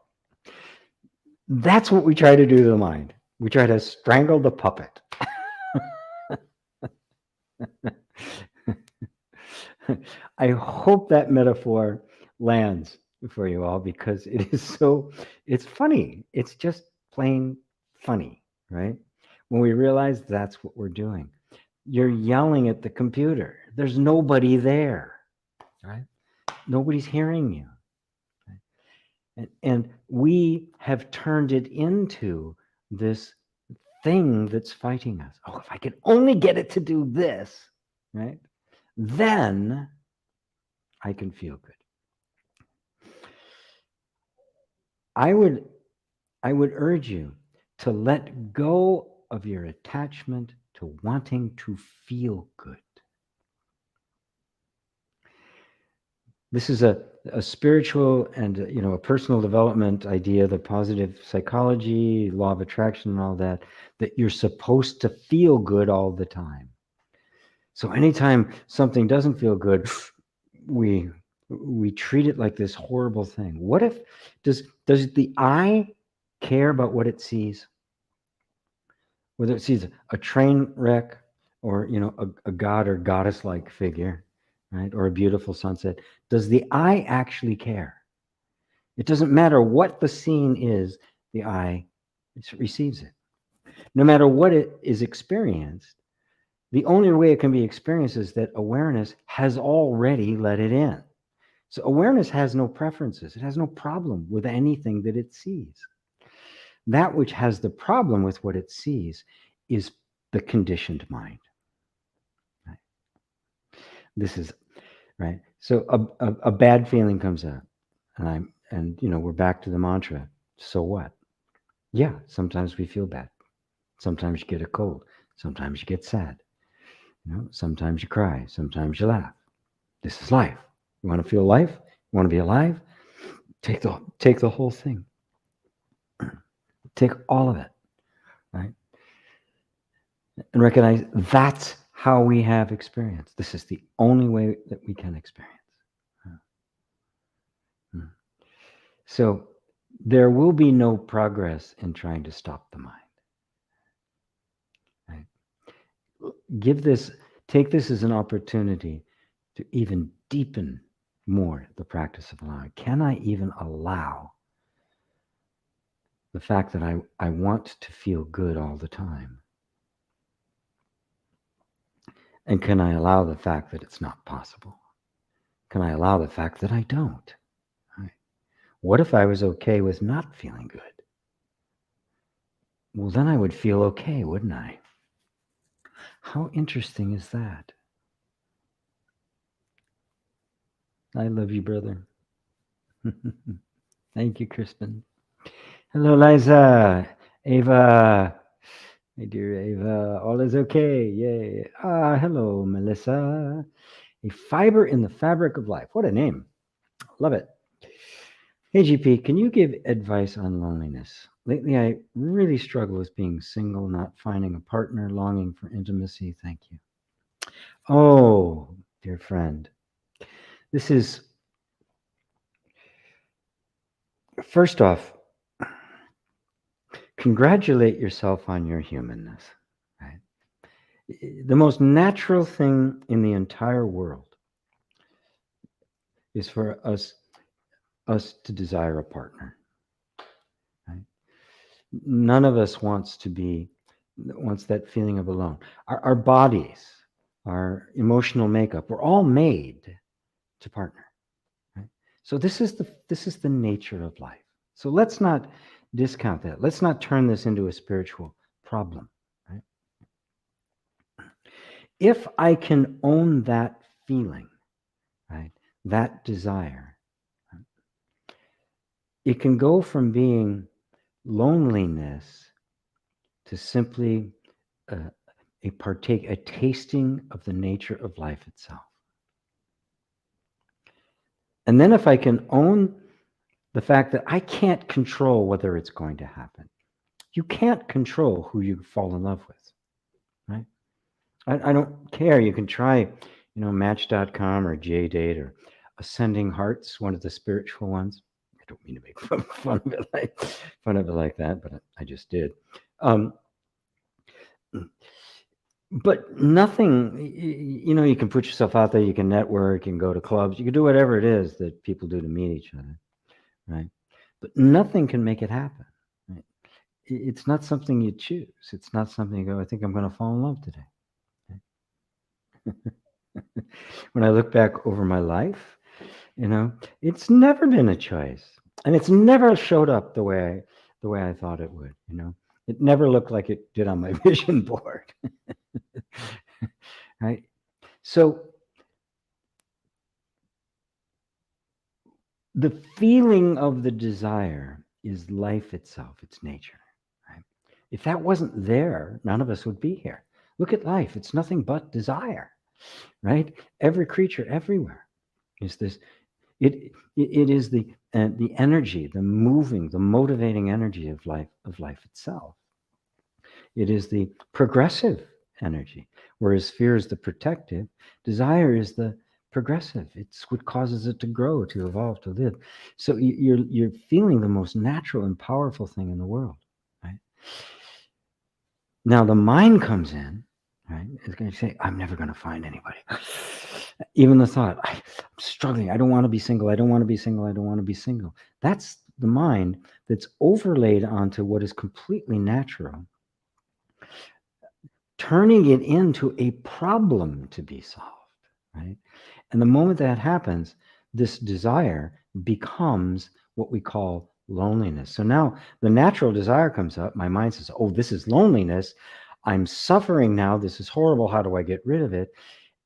That's what we try to do to the mind. We try to strangle the puppet. I hope that metaphor lands for you all, because it's funny. It's just plain funny, right? When we realize that's what we're doing. You're yelling at the computer. There's nobody there, right? Nobody's hearing you. And we have turned it into this thing that's fighting us. Oh, if I could only get it to do this, right? Then I can feel good. I would urge you to let go of your attachment to wanting to feel good. This is a spiritual and a personal development idea, the positive psychology, law of attraction and all that you're supposed to feel good all the time. So anytime something doesn't feel good, we treat it like this horrible thing. What if does the eye care about what it sees? Whether it sees a train wreck or a god or goddess like figure, right? Or a beautiful sunset. Does the eye actually care? It doesn't matter what the scene is, the eye receives it. No matter what it is experienced, the only way it can be experienced is that awareness has already let it in. So awareness has no preferences. It has no problem with anything that it sees. That which has the problem with what it sees is the conditioned mind. Right? This is right. So a bad feeling comes up, and we're back to the mantra. So what? Yeah, sometimes we feel bad. Sometimes you get a cold. Sometimes you get sad. Sometimes you cry. Sometimes you laugh. This is life. You want to feel life? You want to be alive? Take the whole thing. Take all of it, right? And recognize that's how we have experience. This is the only way that we can experience. So there will be no progress in trying to stop the mind. Right? Take this as an opportunity to even deepen more the practice of allowing. Can I even allow the fact that I want to feel good all the time? And can I allow the fact that it's not possible? Can I allow the fact that I don't? Right? What if I was okay with not feeling good? Well, then I would feel okay, wouldn't I? How interesting is that? I love you, brother. Thank you, Crispin. Hello, Liza. Ava. My dear Ava. All is okay. Yay. Hello, Melissa. A fiber in the fabric of life. What a name. Love it. Hey, GP, can you give advice on loneliness? Lately, I really struggle with being single, not finding a partner, longing for intimacy. Thank you. Oh, dear friend. This is, first off, congratulate yourself on your humanness. Right? The most natural thing in the entire world is for us to desire a partner. Right? None of us wants that feeling of alone. Our bodies, our emotional makeup, we're all made to partner. Right? So this is the nature of life. So let's not discount that. Let's not turn this into a spiritual problem. Right? If I can own that feeling, right, that desire, right, it can go from being loneliness to simply a tasting of the nature of life itself. And then if I can own the fact that I can't control whether it's going to happen. You can't control who you fall in love with, right? I don't care. You can try, Match.com or JDate or Ascending Hearts, one of the spiritual ones. I don't mean to make fun of it like that, but I just did. But nothing, you can put yourself out there, you can network, you can go to clubs, you can do whatever it is that people do to meet each other, right? But nothing can make it happen. Right? It's not something you choose. It's not something you go, I think I'm going to fall in love today. Right? When I look back over my life, You know, it's never been a choice, and it's never showed up the way I thought it would. You know, it never looked like it did on my vision board. Right? So the feeling of the desire is life itself, its nature. Right? If that wasn't there, none of us would be here. Look at life; it's nothing but desire. Right? Every creature everywhere is this. It is the energy, the moving, the motivating energy of life itself. It is the progressive energy, whereas fear is the protective. Desire is the progressive. It's what causes it to grow, to evolve, to live. So you're feeling the most natural and powerful thing in the world, right? Now the mind comes in, right? It's going to say, "I'm never going to find anybody." Even the thought, "I'm struggling. I don't want to be single. I don't want to be single. I don't want to be single." That's the mind that's overlaid onto what is completely natural, turning it into a problem to be solved, right? And the moment that happens, this desire becomes what we call loneliness. So now the natural desire comes up. My mind says, "Oh, this is loneliness. I'm suffering now. This is horrible. How do I get rid of it?"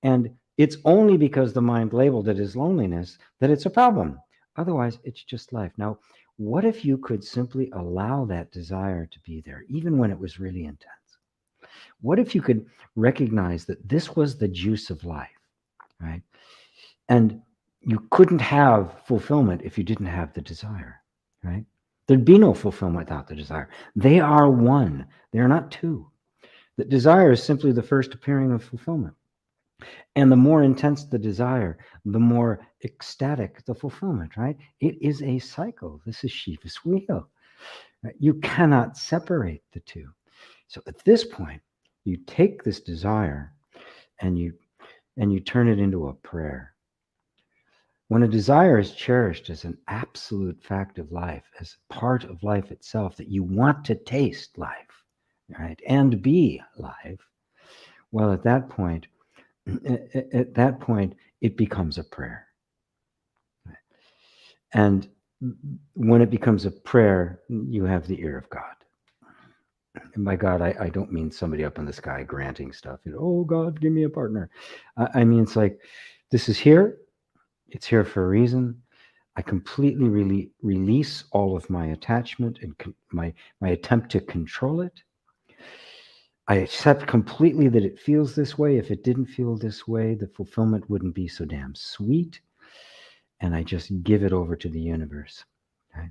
And it's only because the mind labeled it as loneliness that it's a problem. Otherwise, it's just life. Now, what if you could simply allow that desire to be there, even when it was really intense? What if you could recognize that this was the juice of life, right? And you couldn't have fulfillment if you didn't have the desire, right? There'd be no fulfillment without the desire. They are one, they're not two. The desire is simply the first appearing of fulfillment. And the more intense the desire, the more ecstatic the fulfillment, right? It is a cycle. This is Shiva's wheel. Right? You cannot separate the two. So at this point, you take this desire and you turn it into a prayer. When a desire is cherished as an absolute fact of life, as part of life itself, that you want to taste life, right, and be life, well, at that point, it becomes a prayer. And when it becomes a prayer, you have the ear of God. And by God, I don't mean somebody up in the sky granting stuff. You know, "Oh, God, give me a partner." I mean, it's like, this is here. It's here for a reason. I completely release all of my attachment and my attempt to control it. I accept completely that it feels this way. If it didn't feel this way, the fulfillment wouldn't be so damn sweet. And I just give it over to the universe. Right?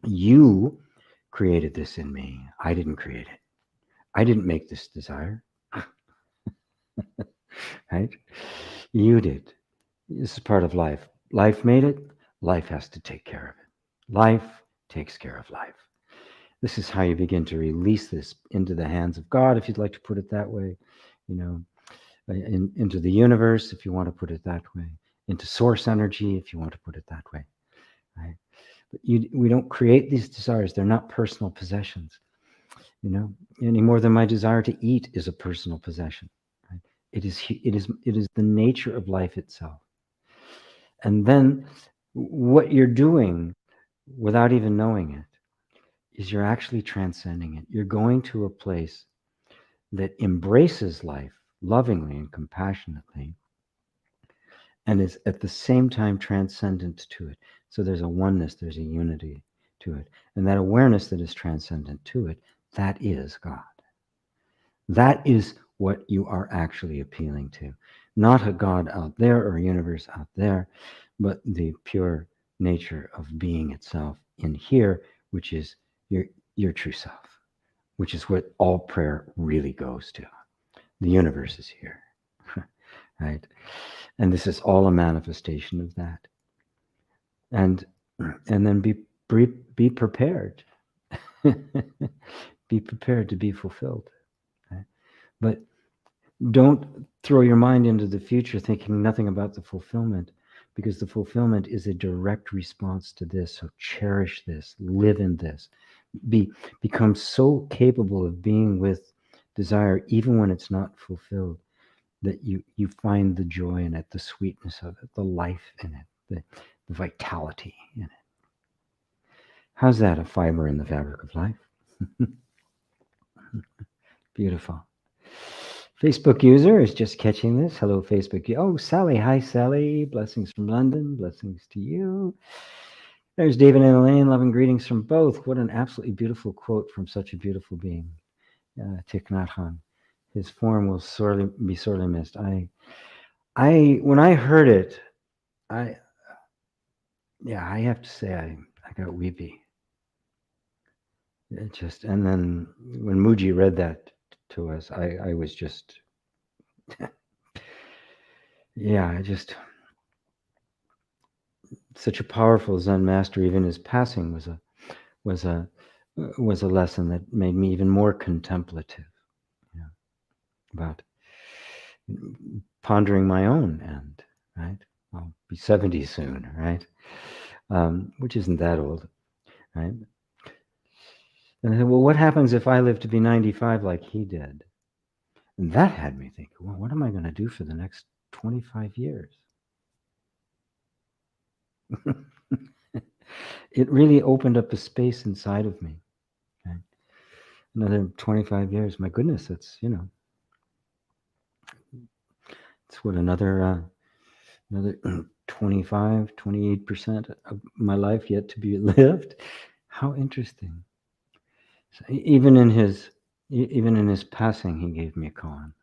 You created this in me. I didn't create it. I didn't make this desire. Right? You did. This is part of life. Life made it. Life has to take care of it. Life takes care of life. This is how you begin to release this into the hands of God, if you'd like to put it that way, you know, into the universe, if you want to put it that way, into source energy, if you want to put it that way, right? But we don't create these desires. They're not personal possessions, you know, any more than my desire to eat is a personal possession. Right? It is the nature of life itself. And then what you're doing without even knowing it is you're actually transcending it. You're going to a place that embraces life lovingly and compassionately and is at the same time transcendent to it. So there's a oneness, there's a unity to it. And that awareness that is transcendent to it, that is God. That is what you are actually appealing to. Not a God out there or a universe out there, but the pure nature of being itself in here, which is your true self, which is what all prayer really goes to. The universe is here, right? And this is all a manifestation of that. And then be prepared. Be prepared to be fulfilled. Right? But don't throw your mind into the future thinking nothing about the fulfillment, because the fulfillment is a direct response to this. So cherish this, live in this, become so capable of being with desire, even when it's not fulfilled, that you find the joy in it, the sweetness of it, the life in it, the vitality in it. How's that, a fiber in the fabric of life? Beautiful. Facebook user is just catching this. Hello, Facebook. Oh, Sally. Hi, Sally. Blessings from London. Blessings to you. There's David and Elaine. Love and greetings from both. What an absolutely beautiful quote from such a beautiful being, Thich Nhat Hanh. His form will be sorely missed. When I heard it, I have to say I got weepy. It just, and then when Muji read that to us, I was just, such a powerful Zen master. Even his passing was a lesson that made me even more contemplative, about pondering my own end. Right, I'll be 70 soon, right? Which isn't that old, right? And I said, well, what happens if I live to be 95 like he did? And that had me think, well, what am I going to do for the next 25 years? It really opened up a space inside of me. Okay? Another 25 years, my goodness, it's, it's what, another 25, 28% of my life yet to be lived. How interesting. So even in his passing, he gave me a koan.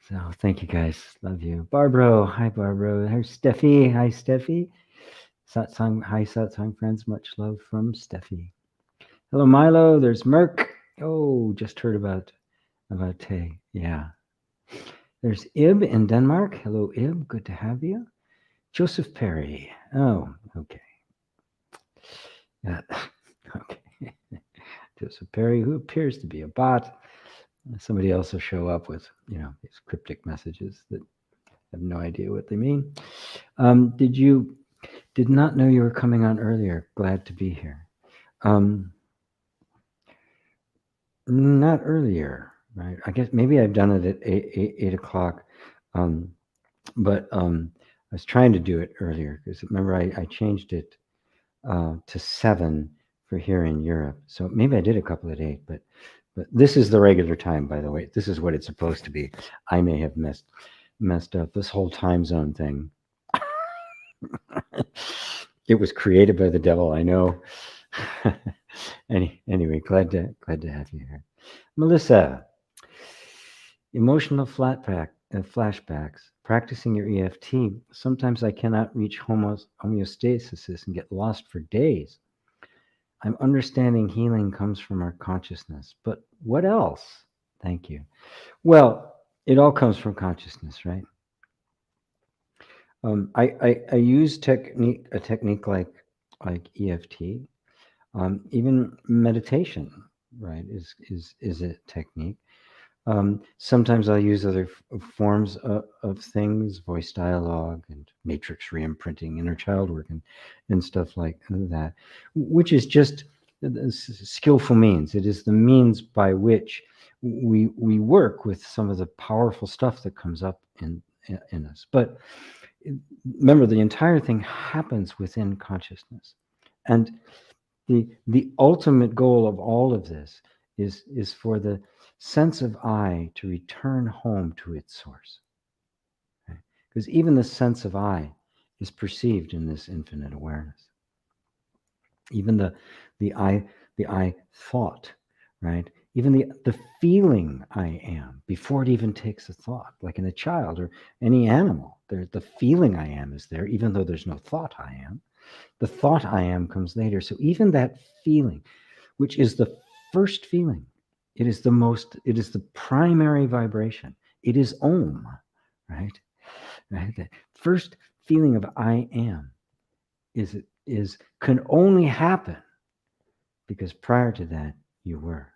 So thank you guys. Love you. Barbara. Hi, Barbara. Here's Steffi. Hi, Steffi. Satsang. Hi, Satsang friends. Much love from Steffi. Hello, Milo. There's Merc. Oh, just heard about Tay. Yeah. There's Ib in Denmark. Hello, Ib. Good to have you. Joseph Perry. Oh, okay. Okay. Joseph Perry, who appears to be a bot. Somebody else will show up with, these cryptic messages that I have no idea what they mean. Did not know you were coming on earlier. Glad to be here. Not earlier, right? I guess maybe I've done it at 8 o'clock. But I was trying to do it earlier because remember I changed it to 7 for here in Europe. So maybe I did a couple at 8, but this is the regular time, by the way. This is what it's supposed to be. I may have messed up this whole time zone thing. It was created by the devil, I know. Anyway, glad to have you here. Melissa, emotional flashbacks, practicing your EFT. Sometimes I cannot reach homeostasis and get lost for days. I'm understanding healing comes from our consciousness, but what else? Thank you. Well, it all comes from consciousness, right? I use a technique like EFT. Even meditation, right, is a technique. Sometimes I'll use other forms of things, voice dialogue and matrix re-imprinting, inner child work, and stuff like that, which is just skillful means. It is the means by which we work with some of the powerful stuff that comes up in us. But remember, the entire thing happens within consciousness, and the ultimate goal of all of this is for the sense of I to return home to its source. Okay? Because even the sense of I is perceived in this infinite awareness. Even the I thought, right? Even the feeling I am before it even takes a thought, like in a child or any animal, the feeling I am is there, even though there's no thought I am. The thought I am comes later. So even that feeling, which is the first feeling, it is the primary vibration. It is Om, right? The first feeling of I am can only happen because prior to that, you were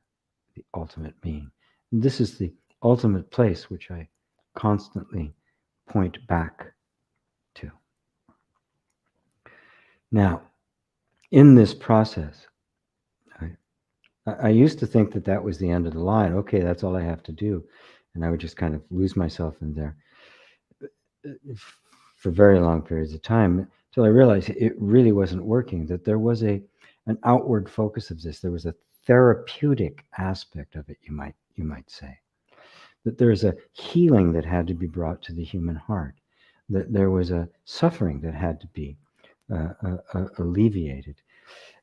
the ultimate being. And this is the ultimate place which I constantly point back to. Now, in this process, I used to think that was the end of the line. Okay, that's all I have to do. And I would just kind of lose myself in there. for very long periods of time until I realized it really wasn't working, that there was an outward focus of this. There was a therapeutic aspect of it, you might say. That there's a healing that had to be brought to the human heart. That there was a suffering that had to be alleviated.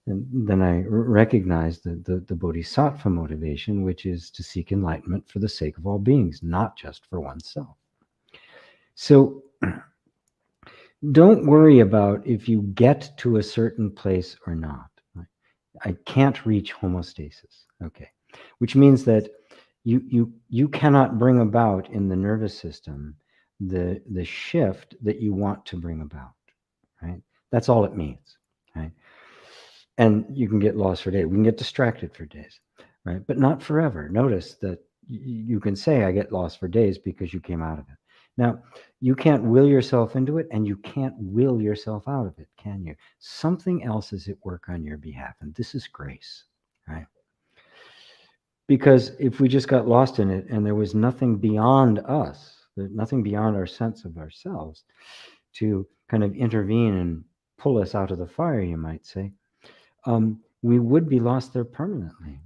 And then I recognized the bodhisattva motivation, which is to seek enlightenment for the sake of all beings, not just for oneself. So don't worry about if you get to a certain place or not. I can't reach homeostasis, okay, which means that you cannot bring about in the nervous system the shift that you want to bring about, right? That's all it means, right? And you can get lost for days. We can get distracted for days, right? But not forever. Notice that you can say, I get lost for days because you came out of it. Now, you can't will yourself into it, and you can't will yourself out of it, can you? Something else is at work on your behalf, and this is grace, right? Because if we just got lost in it and there was nothing beyond us, nothing beyond our sense of ourselves to kind of intervene and pull us out of the fire, you might say, we would be lost there permanently.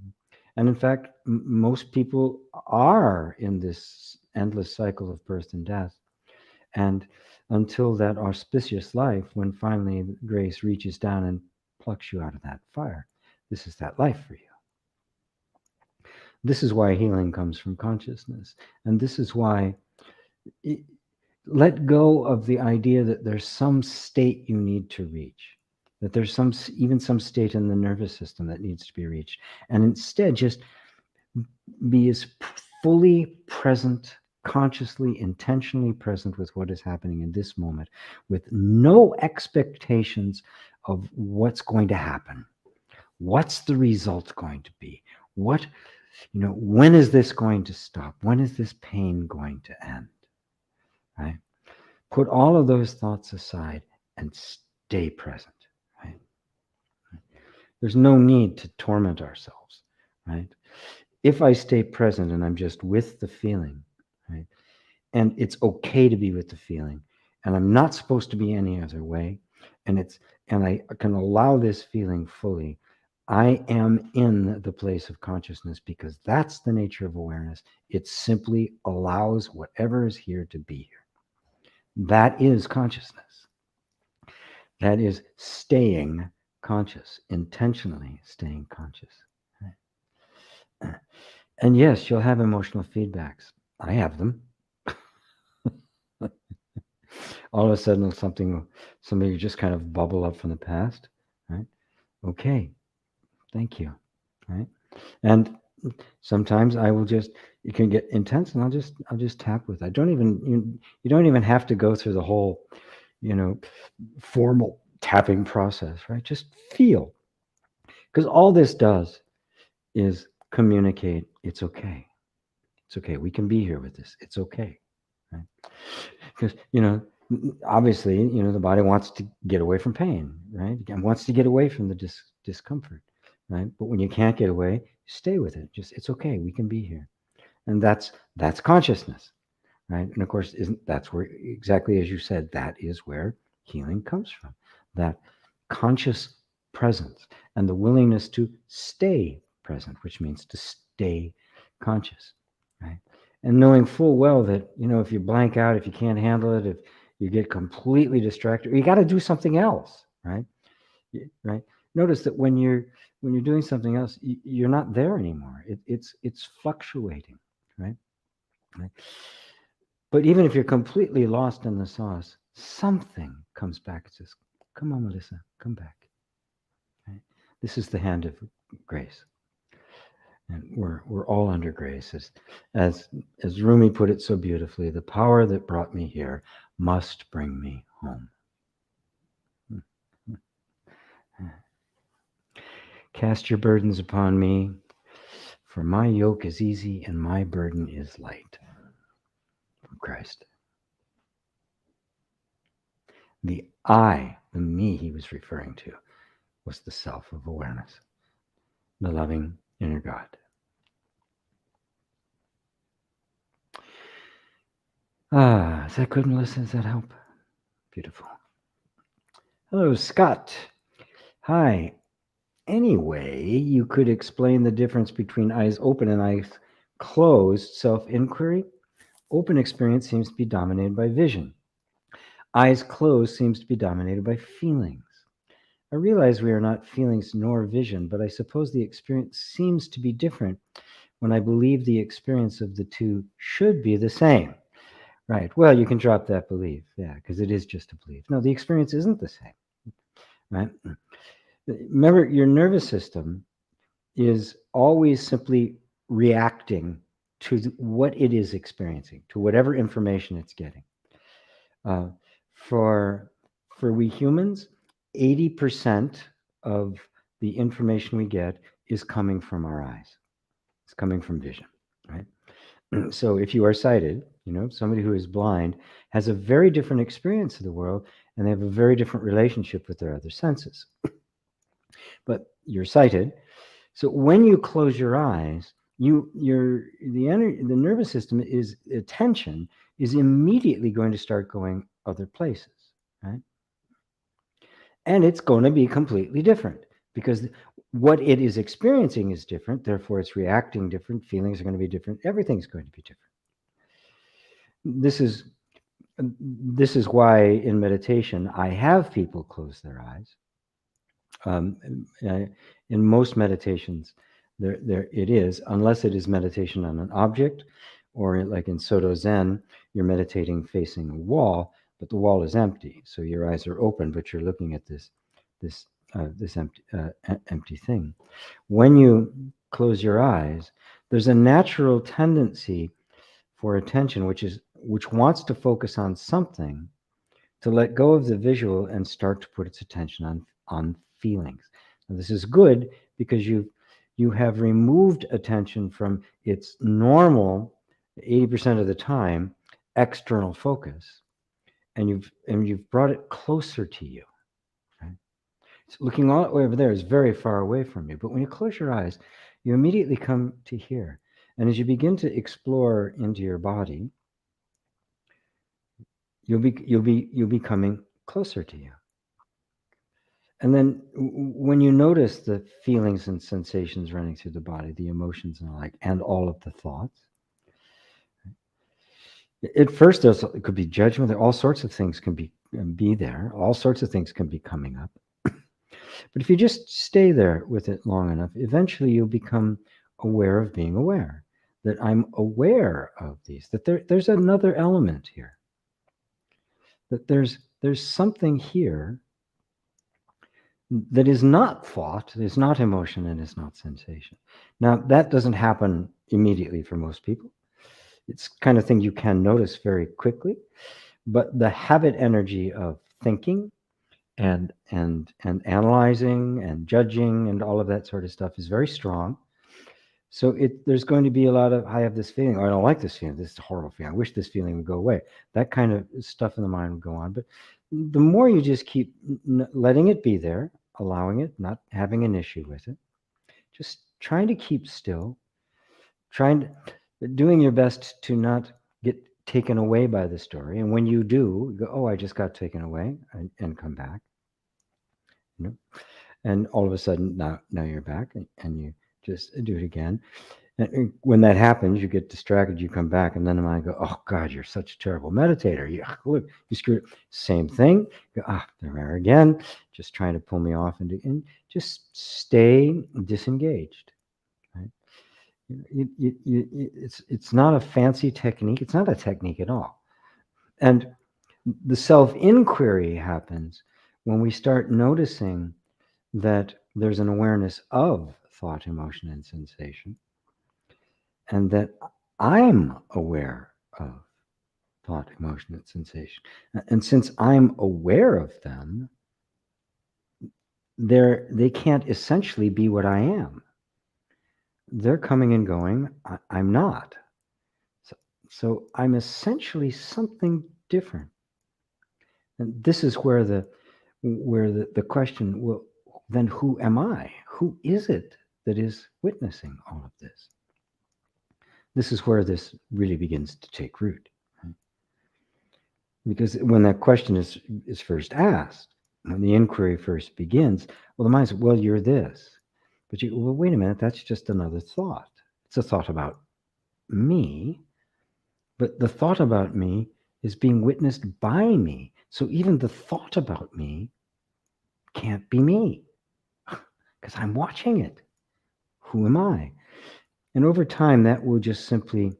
And in fact, most people are in this endless cycle of birth and death. And until that auspicious life, when finally grace reaches down and plucks you out of that fire, this is that life for you. This is why healing comes from consciousness. And this is why let go of the idea that there's some state you need to reach, that there's even some state in the nervous system that needs to be reached. And instead, just be as fully present, consciously, intentionally present with what is happening in this moment, with no expectations of what's going to happen. What's the result going to be? When is this going to stop? When is this pain going to end? Right? Put all of those thoughts aside and stay present. Right? There's no need to torment ourselves. Right? If I stay present and I'm just with the feeling, right? And it's okay to be with the feeling, and I'm not supposed to be any other way, and I can allow this feeling fully, I am in the place of consciousness, because that's the nature of awareness. It simply allows whatever is here to be here. That is consciousness. That is staying conscious, intentionally staying conscious. Right? And yes, you'll have emotional feedbacks. I have them. All of a sudden, somebody just kind of bubble up from the past, right? Okay, thank you, right? And sometimes it can get intense, and I'll just tap with it. You don't even have to go through the whole, formal tapping process, right? Just feel, because all this does is communicate. It's okay. It's okay. We can be here with this. It's okay, right? Because obviously, the body wants to get away from pain, right? And wants to get away from the discomfort, right? But when you can't get away, stay with it. It's okay. We can be here, and that's consciousness, right? And of course, that's where, exactly as you said, that is where healing comes from. That conscious presence and the willingness to stay present, which means to stay conscious, right? And knowing full well that, if you blank out, if you can't handle it, if you get completely distracted, you got to do something else, right? Right. Notice that when you're doing something else, you're not there anymore. It's fluctuating, right? Right. But even if you're completely lost in the sauce, something comes back and says, "Come on, Melissa, come back." Right? This is the hand of grace. And we're all under grace. As Rumi put it so beautifully, the power that brought me here must bring me home. Cast your burdens upon me, for my yoke is easy and my burden is light. From Christ. The I, the me he was referring to, was the self of awareness, the loving inner God. Is that good, Melissa? Does that help? Beautiful. Hello, Scott. Hi. Anyway, you could explain the difference between eyes open and eyes closed self-inquiry. Open experience seems to be dominated by vision. Eyes closed seems to be dominated by feelings. I realize we are not feelings nor vision, but I suppose the experience seems to be different when I believe the experience of the two should be the same. Right. Well, you can drop that belief. Yeah, because it is just a belief. No, the experience isn't the same. Right. Remember, your nervous system is always simply reacting to what it is experiencing, to whatever information it's getting. Uh, for we humans, 80% of the information we get is coming from our eyes. It's coming from vision, right? So if you are sighted, somebody who is blind has a very different experience of the world, and they have a very different relationship with their other senses. But you're sighted, so when you close your eyes, the nervous system is attention is immediately going to start going other places, right? And it's going to be completely different because what it is experiencing is different. Therefore, it's reacting different. Feelings are going to be different. Everything's going to be different. This is why in meditation I have people close their eyes. In most meditations, there it is, unless it is meditation on an object, or like in Soto Zen, you're meditating facing a wall, but the wall is empty, so your eyes are open, but you're looking at this empty thing. When you close your eyes, there's a natural tendency for attention, which wants to focus on something, to let go of the visual and start to put its attention on feelings. Now, this is good because you have removed attention from its normal 80% of the time external focus, and you've brought it closer to you. Right? So looking all the way over there is very far away from you, but when you close your eyes, you immediately come to here. And as you begin to explore into your body, you'll be coming closer to you. And then when you notice the feelings and sensations running through the body, the emotions and all of the thoughts, at first it could be judgment. All sorts of things can be there. All sorts of things can be coming up. But if you just stay there with it long enough, eventually you'll become aware of being aware. That I'm aware of these. That there's another element here. That there's something here that is not thought, is not emotion, and is not sensation. Now, that doesn't happen immediately for most people. It's kind of thing you can notice very quickly, but the habit energy of thinking and analyzing and judging and all of that sort of stuff is very strong. So there's going to be a lot of, I have this feeling, or I don't like this feeling, this is a horrible feeling, I wish this feeling would go away. That kind of stuff in the mind would go on. But the more you just keep letting it be there, allowing it, not having an issue with it, just trying to keep still, doing your best to not get taken away by the story. And when you do, you go, oh, I just got taken away, and come back. And all of a sudden, now you're back, and you just do it again. And when that happens, you get distracted, you come back, and then the mind go, oh, God, you're such a terrible meditator. Look, you screwed it. Same thing. There again, just trying to pull me off, and just stay disengaged. Right? It's not a fancy technique. It's not a technique at all. And the self-inquiry happens when we start noticing that there's an awareness of thought, emotion, and sensation, and that I'm aware of thought, emotion, and sensation. And since I'm aware of them, they can't essentially be what I am. They're coming and going. I'm not. So I'm essentially something different. And this is where the question, well, then who am I? Who is it that is witnessing all of this? This is where this really begins to take root. Right? Because when that question is first asked, when the inquiry first begins, well, the mind says, well, you're this. But well, wait a minute, that's just another thought. It's a thought about me, but the thought about me is being witnessed by me. So even the thought about me can't be me because I'm watching it. Who am I? And over time, that will just simply,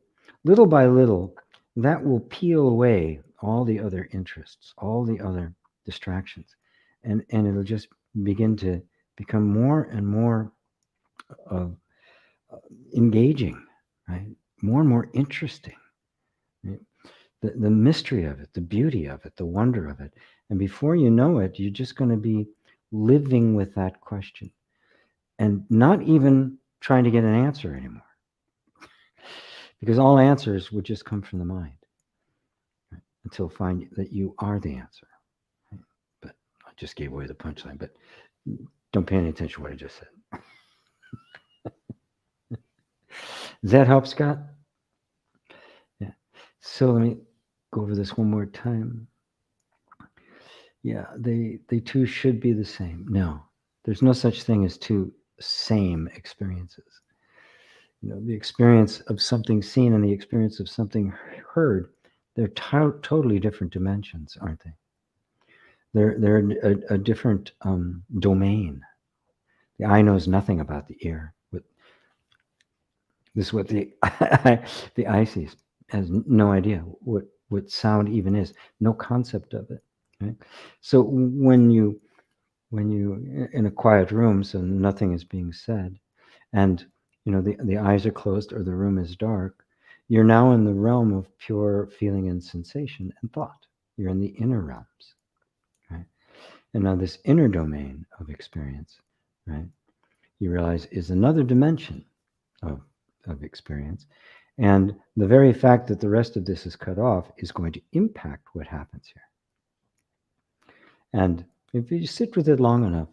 little by little, that will peel away all the other interests, all the other distractions. And it'll just begin to become more and more engaging, right? More and more interesting. Right? The mystery of it, the beauty of it, the wonder of it. And before you know it, you're just going to be living with that question and not even trying to get an answer anymore. Because all answers would just come from the mind, right? Until find that you are the answer. Right? But I just gave away the punchline, but don't pay any attention to what I just said. Does that help, Scott? Yeah. So let me go over this one more time. Yeah, they too should be the same. No, there's no such thing as two same experiences. You know, the experience of something seen and the experience of something heard, they're totally different dimensions, aren't they? They're a different domain. The eye knows nothing about the ear. This is what the the eye sees. Has no idea what sound even is. No concept of it. Right? So when you in a quiet room, so nothing is being said, and you know the eyes are closed or the room is dark, you're now in the realm of pure feeling and sensation and thought. You're in the inner realms, right? And now this inner domain of experience, right, you realize is another dimension of experience. And the very fact that the rest of this is cut off is going to impact what happens here. And if you sit with it long enough,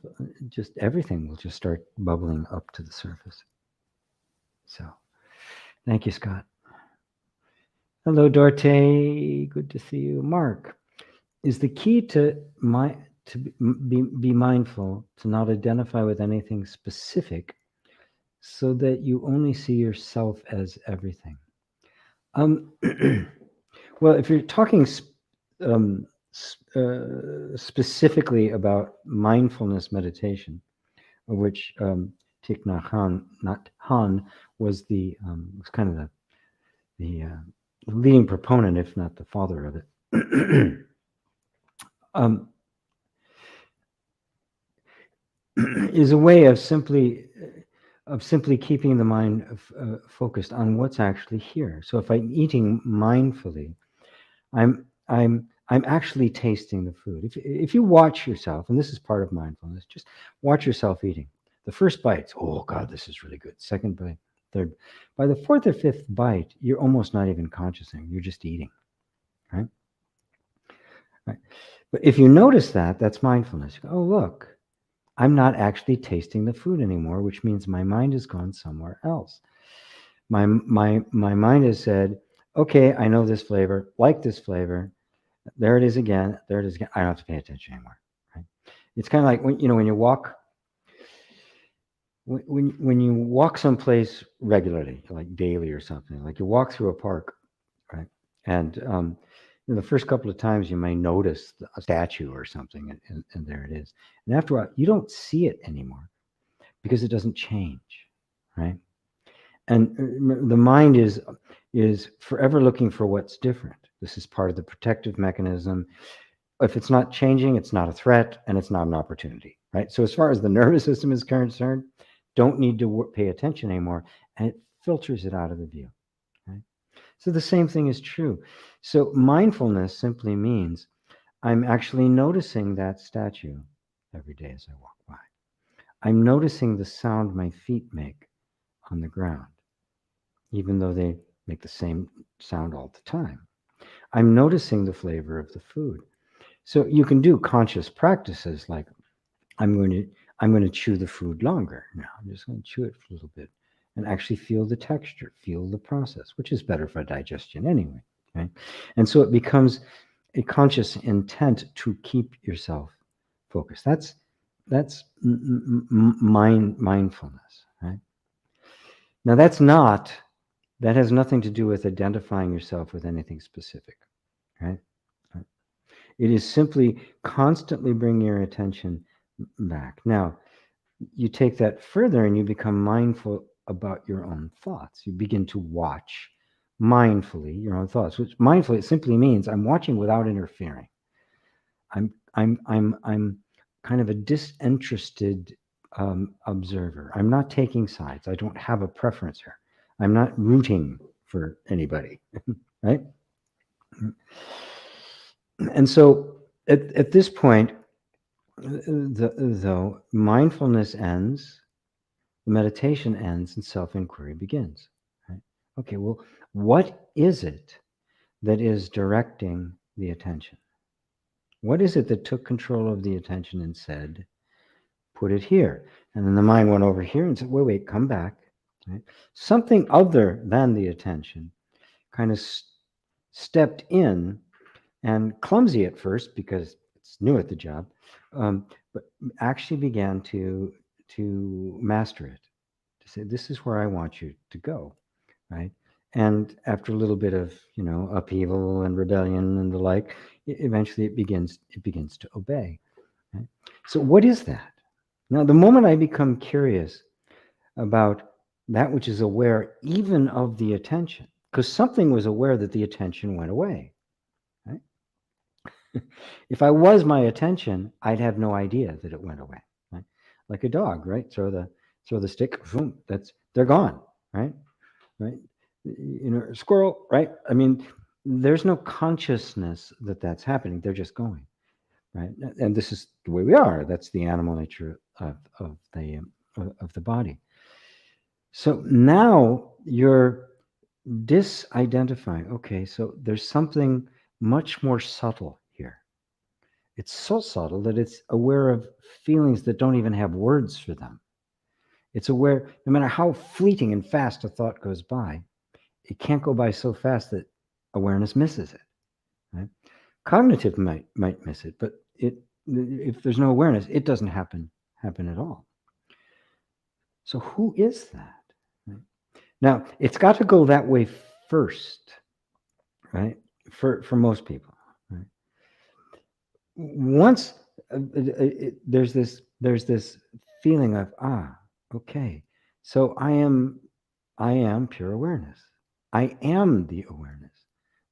just everything will just start bubbling up to the surface. So, thank you, Scott. Hello, Dorte. Good to see you. Mark, is the key to be mindful to not identify with anything specific so that you only see yourself as everything? Well, if you're talking specifically about mindfulness meditation, of which Thich Nhat Hanh was was kind of the leading proponent, if not the father of it. Is a way of simply keeping the mind focused on what's actually here. So if I'm eating mindfully, I'm actually tasting the food. If you watch yourself, and this is part of mindfulness, just watch yourself eating. The first bite, oh God, this is really good. Second bite, third. By the fourth or fifth bite, you're almost not even conscious anymore. You're just eating, right? Right. But if you notice that, that's mindfulness. You go, oh, look, I'm not actually tasting the food anymore, which means my mind has gone somewhere else. My mind has said, okay, I know this flavor, like this flavor. There it is again. There it is again. I don't have to pay attention anymore. Right? It's kind of like when you walk. When you walk someplace regularly, like daily or something, like you walk through a park, right? And the first couple of times you may notice a statue or something, and there it is. And after a while, you don't see it anymore because it doesn't change, right? And the mind is forever looking for what's different. This is part of the protective mechanism. If it's not changing, it's not a threat, and it's not an opportunity, right? So as far as the nervous system is concerned, don't need to pay attention anymore, and it filters it out of the view, right? So the same thing is true. So mindfulness simply means I'm actually noticing that statue every day as I walk by. I'm noticing the sound my feet make on the ground, even though they make the same sound all the time. I'm noticing the flavor of the food. So you can do conscious practices like I'm going to chew the food longer. Now I'm just going to chew it for a little bit and actually feel the texture, feel the process, which is better for digestion anyway. Okay? And so it becomes a conscious intent to keep yourself focused. That's mindfulness, right? Now that has nothing to do with identifying yourself with anything specific, right? It is simply constantly bringing your attention back. Now, you take that further and you become mindful about your own thoughts. You begin to watch mindfully your own thoughts, which mindfully simply means I'm watching without interfering. I'm kind of a disinterested observer. I'm not taking sides. I don't have a preference here. I'm not rooting for anybody, right? And so at this point, though mindfulness ends, the meditation ends, and self-inquiry begins. Right? Okay, well, what is it that is directing the attention? What is it that took control of the attention and said, put it here? And then the mind went over here and said, wait, come back. Right? Something other than the attention kind of stepped in, and clumsy at first because it's new at the job, but actually began to master it, to say, this is where I want you to go, right? And after a little bit of upheaval and rebellion and the like, eventually it begins to obey. Right? So what is that? Now, the moment I become curious about that which is aware even of the attention, because something was aware that the attention went away. Right? If I was my attention, I'd have no idea that it went away. Right? Like a dog, right? Throw the stick, boom, they're gone, right? Right? Squirrel, right? I mean, there's no consciousness that that's happening. They're just going, right? And this is the way we are. That's the animal nature of the body. So now you're disidentifying. Okay, so there's something much more subtle here. It's so subtle that it's aware of feelings that don't even have words for them. It's aware, no matter how fleeting and fast a thought goes by, it can't go by so fast that awareness misses it. Right? Cognitive might miss it, but if there's no awareness, it doesn't happen at all. So who is that? Right? Now, it's got to go that way first, right? For most people. Right? Once there's this feeling of okay, so I am pure awareness. I am the awareness.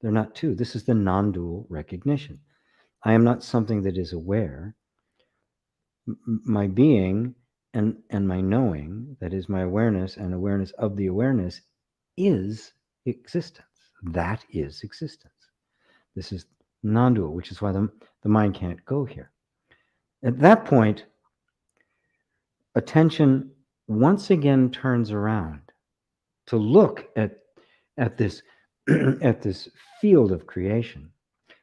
They're not two. This is the non-dual recognition. I am not something that is aware. My being and my knowing, that is my awareness and awareness of the awareness, is existence. That is existence. This is non-dual, which is why the mind can't go here. At that point, attention once again turns around to look at this at this field of creation.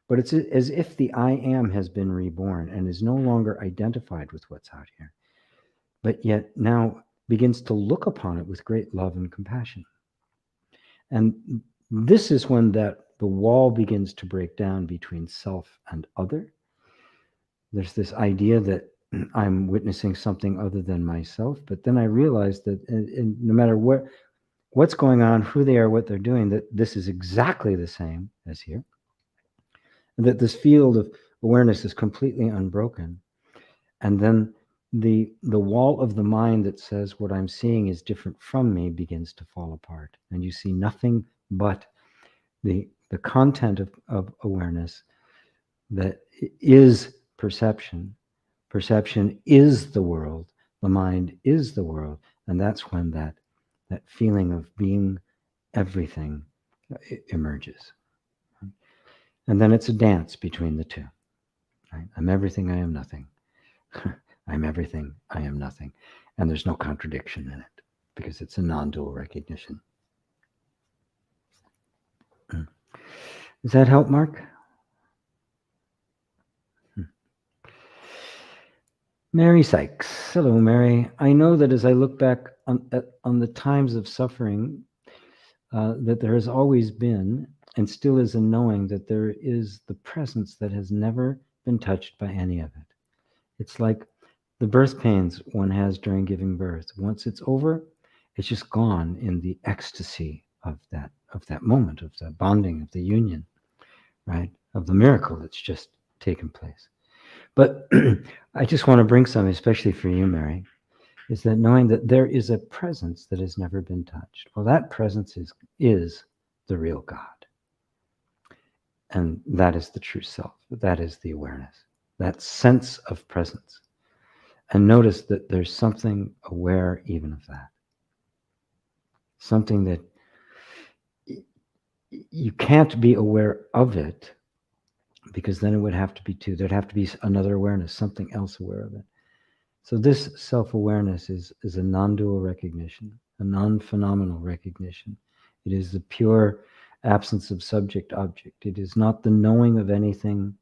But it's as if the I am has been reborn and is no longer identified with what's out here, but yet now begins to look upon it with great love and compassion. And this is when the wall begins to break down between self and other. There's this idea that I'm witnessing something other than myself, but then I realize that no matter what's going on, who they are, what they're doing, that this is exactly the same as here. And that this field of awareness is completely unbroken. And then the wall of the mind that says what I'm seeing is different from me begins to fall apart. And you see nothing but the content of awareness that is perception. Perception is the world. The mind is the world. And that's when that feeling of being everything emerges. And then it's a dance between the two. Right? I'm everything, I am nothing. I'm everything, I am nothing. And there's no contradiction in it because it's a non-dual recognition. Does that help, Mark? Mary Sykes. Hello, Mary. I know that as I look back on the times of suffering that there has always been, and still is a knowing that there is the presence that has never been touched by any of it. It's like the birth pains one has during giving birth. Once it's over, it's just gone in the ecstasy of that moment, of the bonding, of the union, right? Of the miracle that's just taken place. But I just want to bring something, especially for you, Mary, is that knowing that there is a presence that has never been touched. Well, that presence is the real God. And that is the true self. That is the awareness, that sense of presence. And notice that there's something aware even of that. Something that you can't be aware of it, because then it would have to be two. There'd have to be another awareness, something else aware of it. So this self-awareness is a non-dual recognition, a non-phenomenal recognition. It is the pure absence of subject-object. It is not the knowing of anything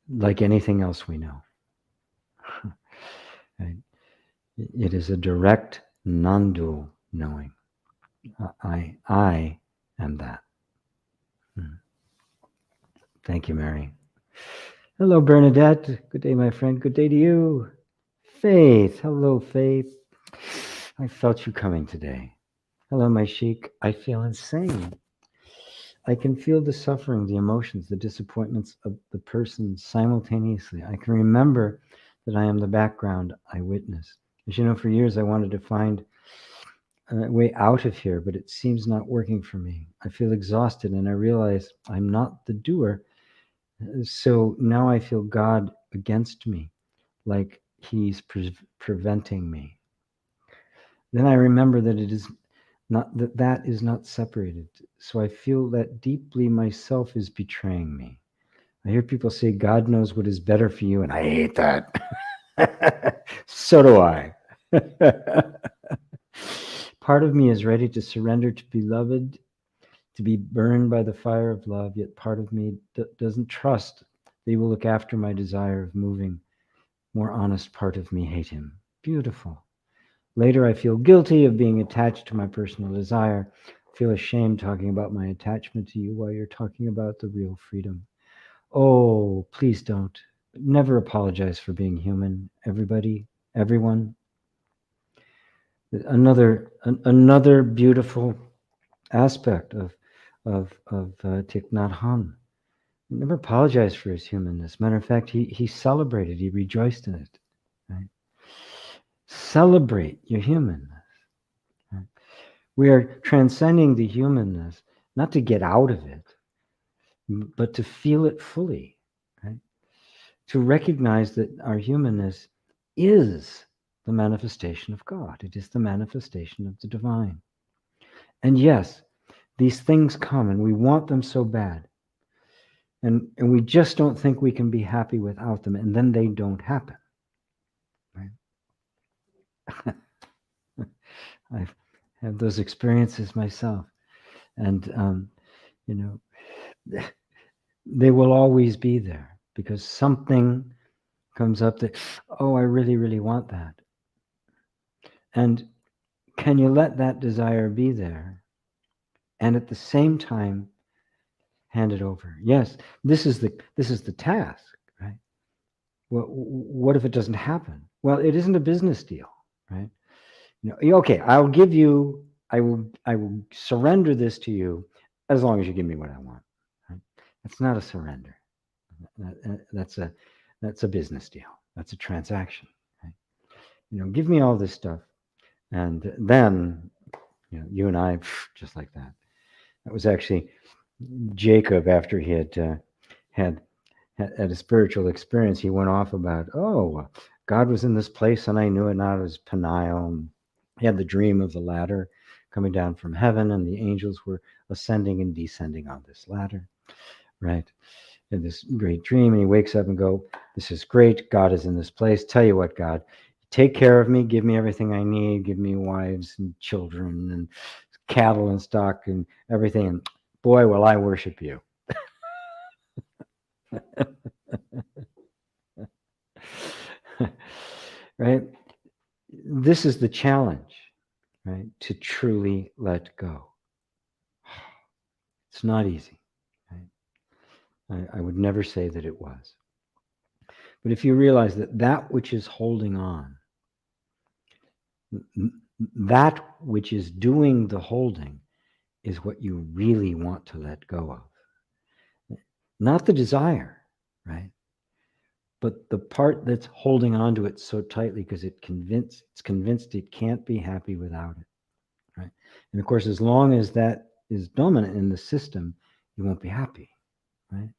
like anything else we know. Right? It is a direct, non-dual knowing. I am that. Thank you, Mary. Hello, Bernadette. Good day, my friend. Good day to you. Faith. Hello, Faith. I felt you coming today. Hello, my sheik. I feel insane. I can feel the suffering, the emotions, the disappointments of the person simultaneously. I can remember that I am the background I witness. As you know, for years I wanted to find a way out of here, but it seems not working for me. I feel exhausted and I realize I'm not the doer. So now I feel God against me, like he's preventing me. Then I remember that it is not that is not separated. So I feel that deeply myself is betraying me. I hear people say God knows what is better for you, and I hate that. So do I. Part of me is ready to surrender to beloved, to be burned by the fire of love, yet part of me doesn't trust they will look after my desire of moving. More honest part of me hate him. Beautiful. Later, I feel guilty of being attached to my personal desire. I feel ashamed talking about my attachment to you while you're talking about the real freedom. Oh, please don't. Never apologize for being human. Everybody, everyone. Another beautiful aspect of Thich Nhat Hanh. Never apologized for his humanness. Matter of fact, he celebrated, he rejoiced in it. Right? Celebrate your humanness. Right? We are transcending the humanness, not to get out of it, but to feel it fully. Right? To recognize that our humanness is the manifestation of God. It is the manifestation of the divine. And yes, these things come and we want them so bad. And we just don't think we can be happy without them. And then they don't happen. Right? I've had those experiences myself. And, they will always be there because something comes up that, oh, I really, really want that. And can you let that desire be there and at the same time hand it over? Yes, this is the task, right? Well, what if it doesn't happen? Well, it isn't a business deal, right? Okay, I will surrender this to you as long as you give me what I want. Right? That's not a surrender. That's a business deal. That's a transaction. Right? Give me all this stuff, and then you and I, just like that. That was actually Jacob after he had a spiritual experience. He went off about, God was in this place and I knew it not. It was Peniel. He had the dream of the ladder coming down from heaven, and the angels were ascending and descending on this ladder, right? And this great dream, and he wakes up and go, this is great. God is in this place. Tell you what, God, take care of me. Give me everything I need. Give me wives and children and cattle and stock and everything. And boy, will I worship you. Right? This is the challenge, right? To truly let go. It's not easy. Right? I would never say that it was. But if you realize that that which is holding on, that which is doing the holding, is what you really want to let go of. Not the desire, right? But the part that's holding on to it so tightly because it's convinced it can't be happy without it, right? And of course, as long as that is dominant in the system, you won't be happy, right?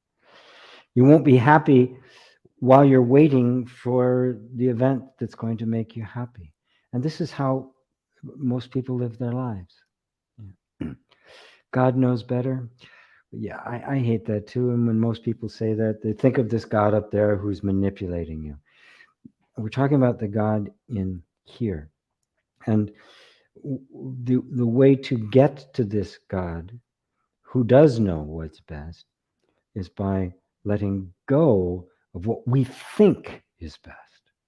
You won't be happy while you're waiting for the event that's going to make you happy. And this is how most people live their lives. Yeah. God knows better. Yeah, I hate that too. And when most people say that, they think of this God up there who's manipulating you. We're talking about the God in here. And the way to get to this God who does know what's best is by letting go of what we think is best,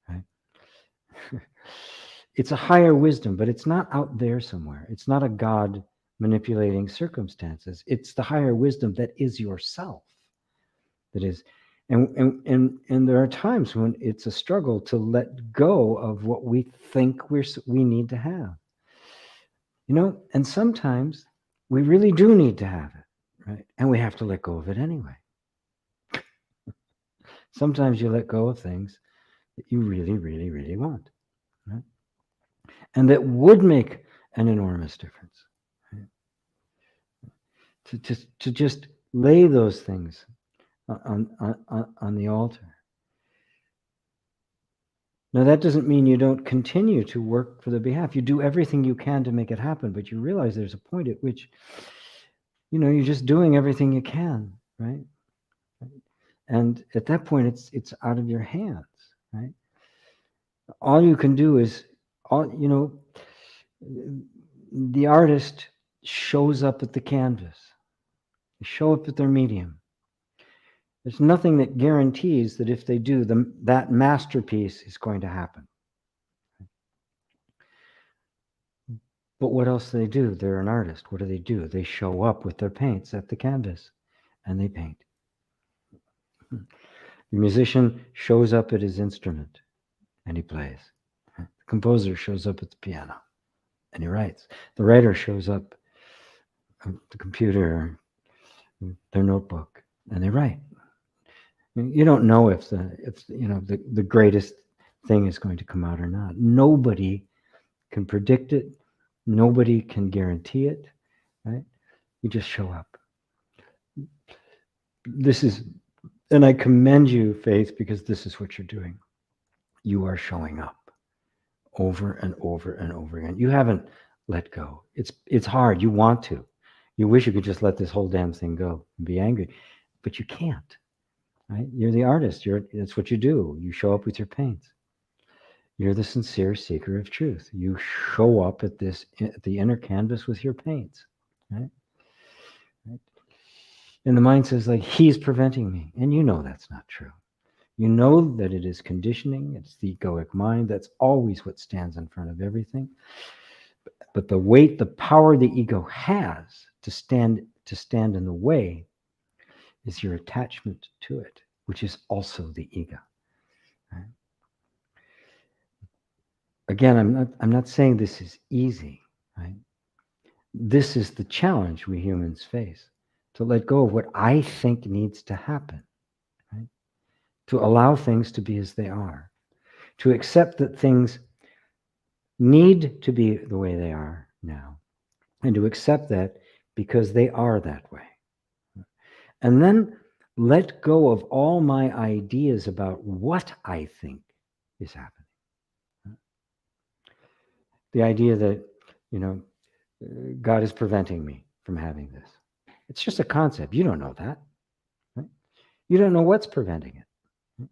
right? It's a higher wisdom, but it's not out there somewhere. It's not a God manipulating circumstances. It's the higher wisdom that is yourself. That is, and there are times when it's a struggle to let go of what we think we need to have. You know, and sometimes we really do need to have it, right? And we have to let go of it anyway. Sometimes you let go of things that you really, really, really want, right? And that would make an enormous difference. Right? To just lay those things on the altar. Now, that doesn't mean you don't continue to work for the behalf. You do everything you can to make it happen, but you realize there's a point at which, you know, you're just doing everything you can, right? And at that point, it's out of your hands, right? All you can do is, the artist shows up at the canvas. They show up at their medium. There's nothing that guarantees that if they do, that masterpiece is going to happen. But what else do they do? They're an artist. What do? They show up with their paints at the canvas and they paint. The musician shows up at his instrument and he plays. The composer shows up at the piano and he writes. The writer shows up at the computer, their notebook, and they write. You don't know if the greatest thing is going to come out or not. Nobody can predict it. Nobody can guarantee it, right? You just show up. And I commend you, Faith, because this is what you're doing. You are showing up over and over and over again. You haven't let go. It's hard. You want to. You wish you could just let this whole damn thing go and be angry, but you can't. Right? You're the artist. That's what you do. You show up with your paints. You're the sincere seeker of truth. You show up at the inner canvas with your paints. Right? And the mind says, like, he's preventing me. And you know that's not true. You know that it is conditioning. It's the egoic mind. That's always what stands in front of everything. But the weight, the power the ego has to stand in the way is your attachment to it, which is also the ego. Right? Again, I'm not saying this is easy, right? This is the challenge we humans face, to let go of what I think needs to happen, right? To allow things to be as they are, to accept that things need to be the way they are now, and to accept that because they are that way. And then let go of all my ideas about what I think is happening. The idea that, God is preventing me from having this. It's just a concept. You don't know that. Right? You don't know what's preventing it.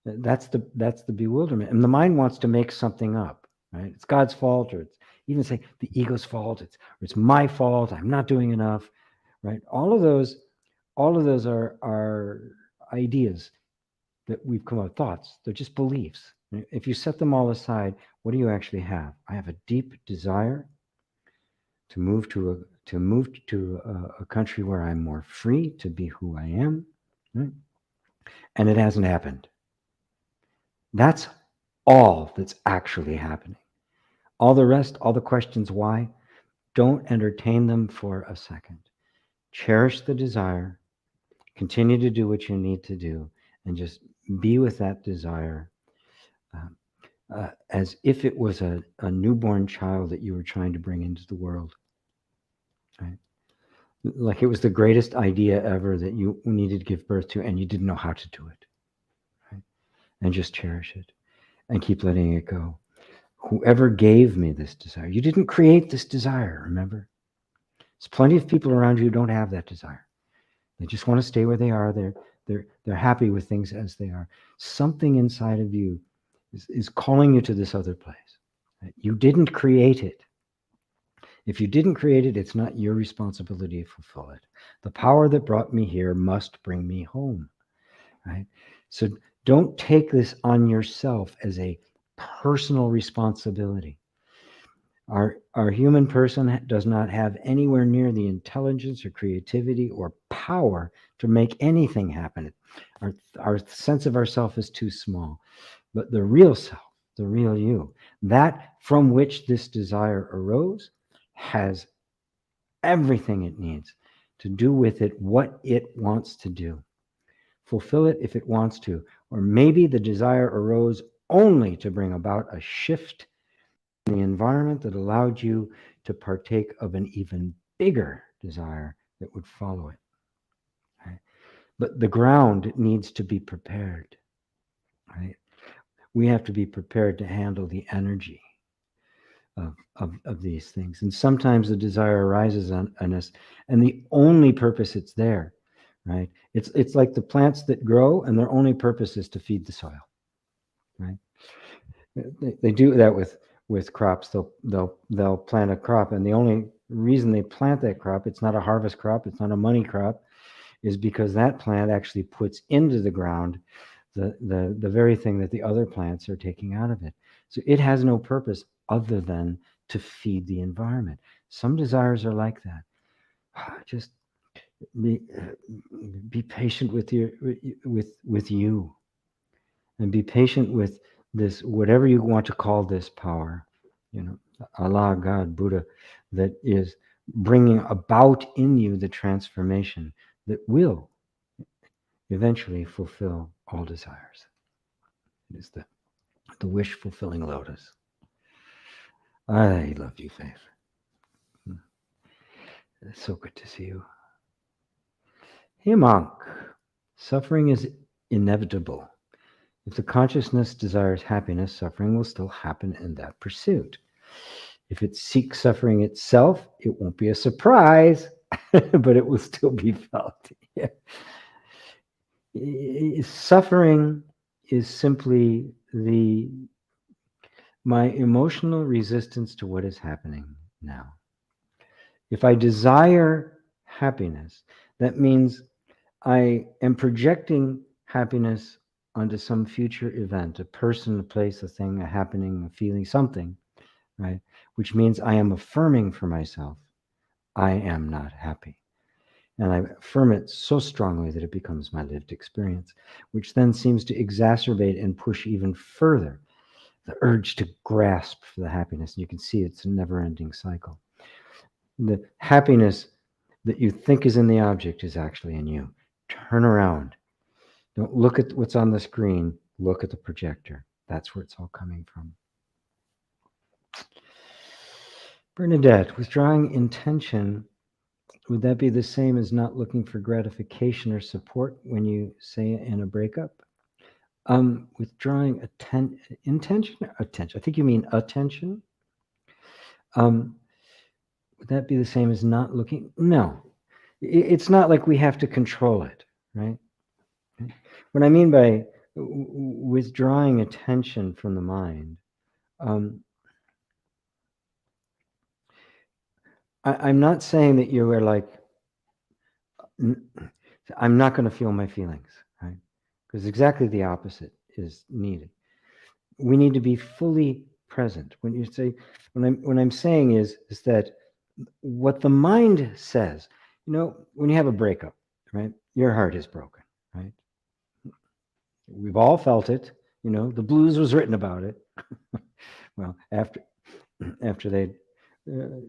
That's the bewilderment. And the mind wants to make something up, right? It's God's fault, or it's even say the ego's fault, it's my fault, I'm not doing enough, right? All of those are ideas that we've come up with, thoughts. They're just beliefs. If you set them all aside, what do you actually have? I have a deep desire to move to to move to a country where I'm more free to be who I am, right? And it hasn't happened. That's all that's actually happening. All the rest, all the questions why, don't entertain them for a second. Cherish the desire, continue to do what you need to do, and just be with that desire as if it was a newborn child that you were trying to bring into the world. Right? Like it was the greatest idea ever that you needed to give birth to, and you didn't know how to do it. Right? And just cherish it and keep letting it go. Whoever gave me this desire, you didn't create this desire, remember? There's plenty of people around you who don't have that desire. They just want to stay where they are. They're happy with things as they are. Something inside of you is calling you to this other place. Right? You didn't create it. If you didn't create it, it's not your responsibility to fulfill it. The power that brought me here must bring me home. Right? So don't take this on yourself as a personal responsibility. Our human person does not have anywhere near the intelligence or creativity or power to make anything happen. Our sense of ourself is too small. But the real self, the real you, that from which this desire arose, has everything it needs to do with it what it wants to do. Fulfill it if it wants to. Or maybe the desire arose only to bring about a shift in the environment that allowed you to partake of an even bigger desire that would follow it. Right? But the ground needs to be prepared. Right? We have to be prepared to handle the energy of these things. And sometimes the desire arises on us, and the only purpose it's there, right? It's like the plants that grow, and their only purpose is to feed the soil, right? They do that with crops. They'll plant a crop, and the only reason they plant that crop, it's not a harvest crop, it's not a money crop, is because that plant actually puts into the ground the very thing that the other plants are taking out of it. So it has no purpose other than to feed the environment. Some desires are like that. Just be patient with you, and be patient with this, whatever you want to call this power, Allah, God, Buddha, that is bringing about in you the transformation that will eventually fulfill all desires. It is the wish-fulfilling lotus. I love you, Faith. It's so good to see you. Hey, monk. Suffering is inevitable. If the consciousness desires happiness, suffering will still happen in that pursuit. If it seeks suffering itself, it won't be a surprise, but it will still be felt. Yeah. Suffering is simply my emotional resistance to what is happening now. If I desire happiness, that means I am projecting happiness onto some future event, a person, a place, a thing, a happening, a feeling, something, right? Which means I am affirming for myself, I am not happy. And I affirm it so strongly that it becomes my lived experience, which then seems to exacerbate and push even further the urge to grasp for the happiness. And you can see it's a never-ending cycle. The happiness that you think is in the object is actually in you. Turn around. Don't look at what's on the screen. Look at the projector. That's where it's all coming from. Bernadette, withdrawing intention, would that be the same as not looking for gratification or support when you say in a breakup? Withdrawing intention. I think you mean attention. Would that be the same as not looking? No. It's not like we have to control it, right? What I mean by withdrawing attention from the mind, I'm not saying that you are like, I'm not going to feel my feelings, right? Because exactly the opposite is needed. We need to be fully present. When I'm saying is that what the mind says, when you have a breakup, right? Your heart is broken, right? We've all felt it. The blues was written about it. Well, after they, uh,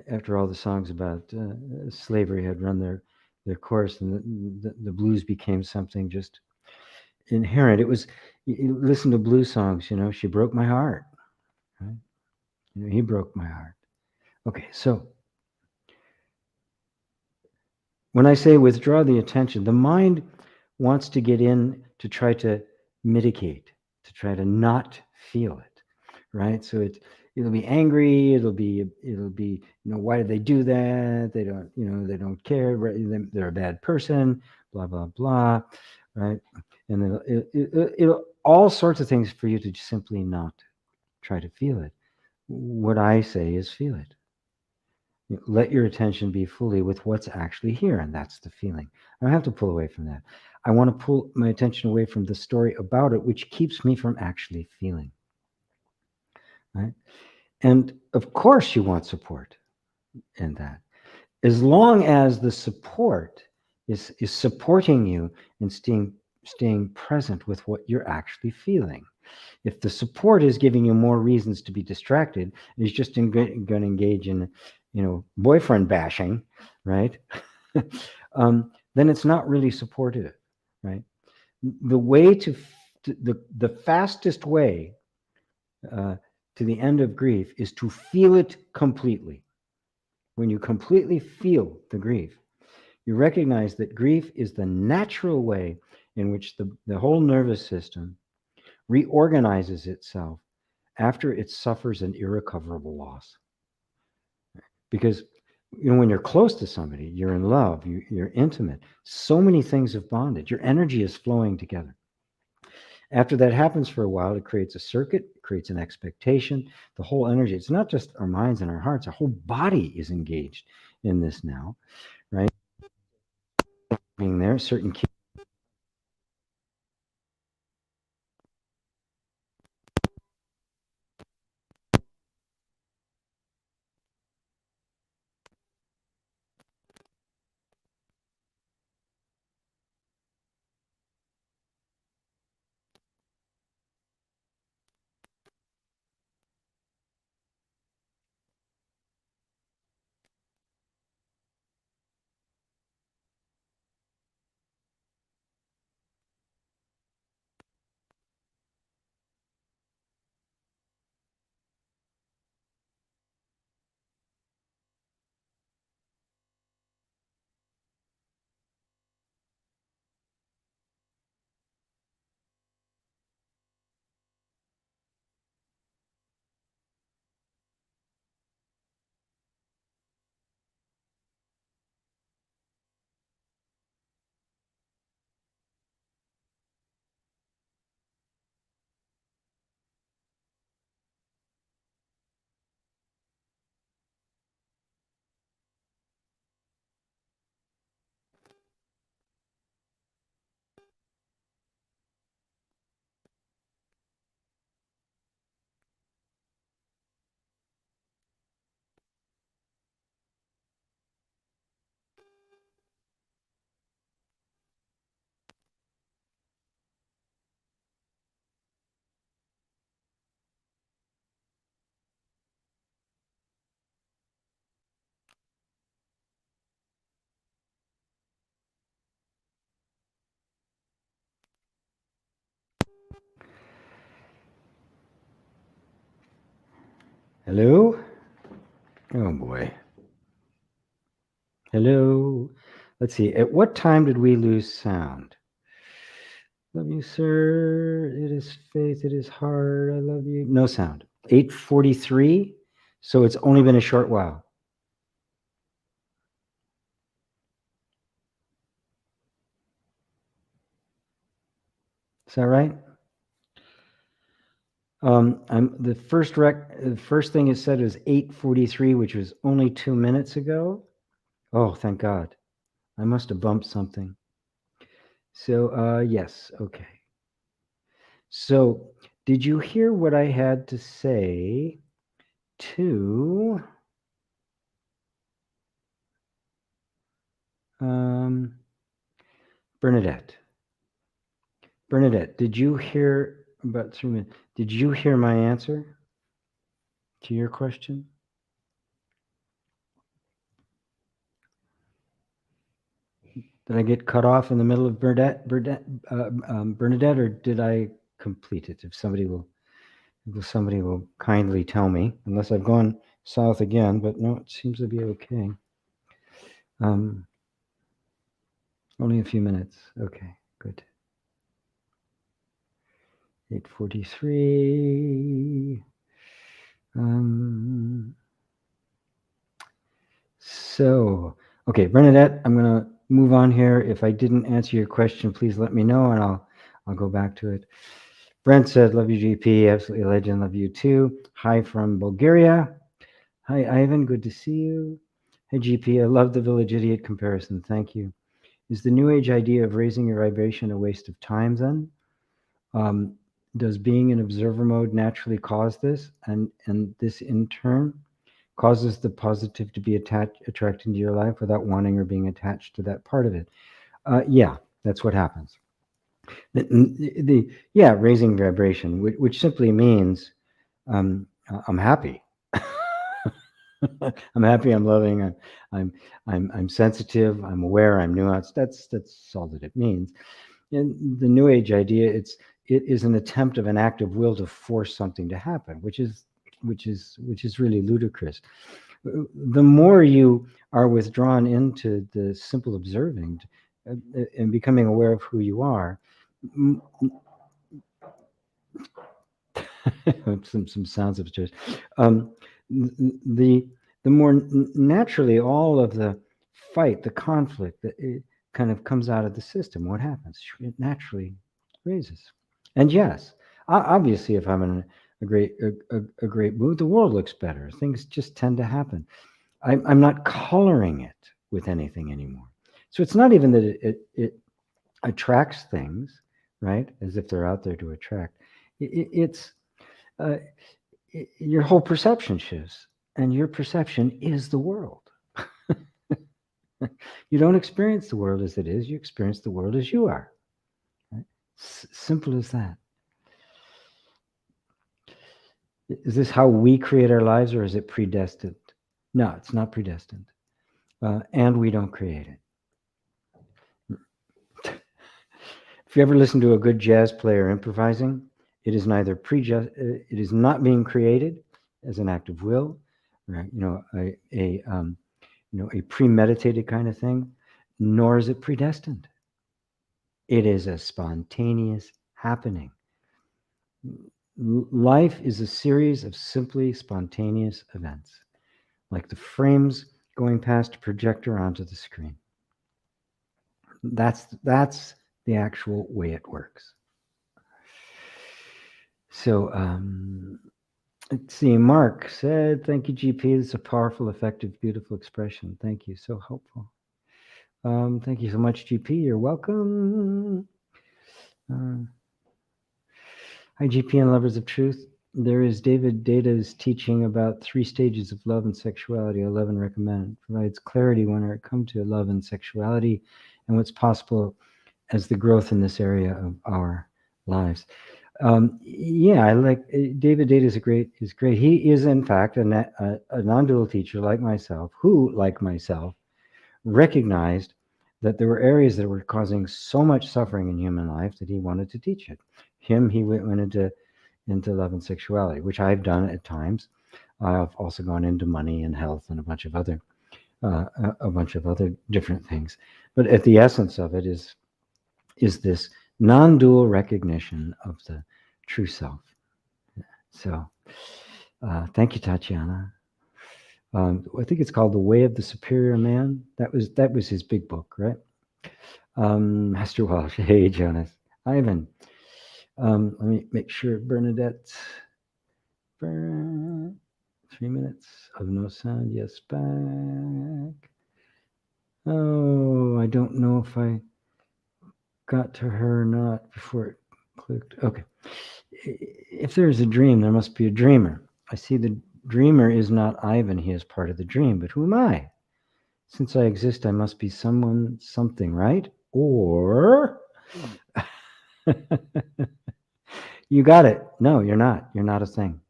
after all the songs about slavery had run their course, and the blues became something just inherent. It was, you listen to blues songs. She broke my heart, right? He broke my heart. Okay, so when I say withdraw the attention, the mind wants to get in to try to mitigate, to try to not feel it, right? So it'll be angry. It'll be why did they do that? They don't care. Right? They're a bad person. Blah blah blah, right? And then it'll all sorts of things for you to simply not try to feel it. What I say is feel it. Let your attention be fully with what's actually here, and that's the feeling. I don't have to pull away from that. I want to pull my attention away from the story about it, which keeps me from actually feeling. Right? And of course, you want support in that. As long as the support is supporting you in staying present with what you're actually feeling. If the support is giving you more reasons to be distracted, and is just going to engage in, boyfriend bashing, right? Then it's not really supportive, right? The way the fastest way to the end of grief is to feel it completely. When you completely feel the grief, you recognize that grief is the natural way in which the whole nervous system reorganizes itself after it suffers an irrecoverable loss. Because when you're close to somebody, you're in love, you're intimate, so many things have bonded, your energy is flowing together. After that happens for a while, it creates a circuit, it creates an expectation, the whole energy. It's not just our minds and our hearts, our whole body is engaged in this now, right? Being there, certain key. Hello? Oh boy. Hello? Let's see. At what time did we lose sound? Love you, sir. It is faith. It is hard. I love you. No sound. 8:43. So it's only been a short while. Is that right? The first thing it said was 8:43, which was only 2 minutes ago. Oh, thank God. I must have bumped something. So yes, okay. So did you hear what I had to say to Bernadette. Bernadette, did you hear about 3 minutes? Did you hear my answer to your question? Did I get cut off in the middle of Bernadette, or did I complete it? If somebody will kindly tell me, unless I've gone south again, but no, it seems to be okay. Only a few minutes. Okay, good. 8:43. So, okay, Bernadette, I'm going to move on here. If I didn't answer your question, please let me know, and I'll go back to it. Brent said, "Love you, GP. Absolutely a legend. Love you too. Hi from Bulgaria. Hi, Ivan. Good to see you. Hey, GP. I love the village idiot comparison. Thank you. Is the New Age idea of raising your vibration a waste of time then? Does being in observer mode naturally cause this, and this in turn causes the positive to be attracted into your life without wanting or being attached to that part of it?" Yeah, that's what happens. Raising vibration, which simply means I'm happy. I'm happy. I'm loving. I'm sensitive. I'm aware. I'm nuanced. That's all that it means. In the New Age idea, it is an attempt of an act of will to force something to happen, which is really ludicrous. The more you are withdrawn into the simple observing and becoming aware of who you are, some sounds upstairs. The more naturally all of the fight, the conflict, it kind of comes out of the system. What happens? It naturally raises. And yes, obviously, if I'm in a great mood, the world looks better. Things just tend to happen. I'm not coloring it with anything anymore. So it's not even that it attracts things, right? As if they're out there to attract. It's your whole perception shifts, and your perception is the world. You don't experience the world as it is, you experience the world as you are. Right? Simple as that. Is this how we create our lives, or is it predestined? No, it's not predestined. And we don't create it. If you ever listen to a good jazz player improvising, it is neither it is not being created as an act of will, right? A premeditated kind of thing, nor is it predestined. It is a spontaneous happening. Life is a series of simply spontaneous events, like the frames going past a projector onto the screen. That's the actual way it works. So, let's see. Mark said, "Thank you, GP. It's a powerful, effective, beautiful expression. Thank you. So helpful." Thank you so much, GP. You're welcome. Hi, GP and lovers of truth. There is David Data's teaching about 3 stages of love and sexuality. I love and recommend. It provides clarity when it comes to love and sexuality and what's possible as the growth in this area of our lives. I like David Data is great. He is in fact a non-dual teacher like myself, who, like myself, recognized that there were areas that were causing so much suffering in human life that he wanted to teach it. He went into love and sexuality, which I've done at times. I've also gone into money and health and a bunch of other different things. But at the essence of it is this non-dual recognition of the true self. So, thank you, Tatiana. I think it's called The Way of the Superior Man. That was his big book, right? Master Walsh. Hey, Jonas. Ivan. Let me make sure Bernadette. 3 minutes of no sound. Yes, back. Oh, I don't know if I got to her or not before it clicked. Okay. If there is a dream, there must be a dreamer. I see the dreamer is not Ivan. He is part of the dream. But who am I? Since I exist, I must be someone, something, right? Or you got it. No, you're not. You're not a thing.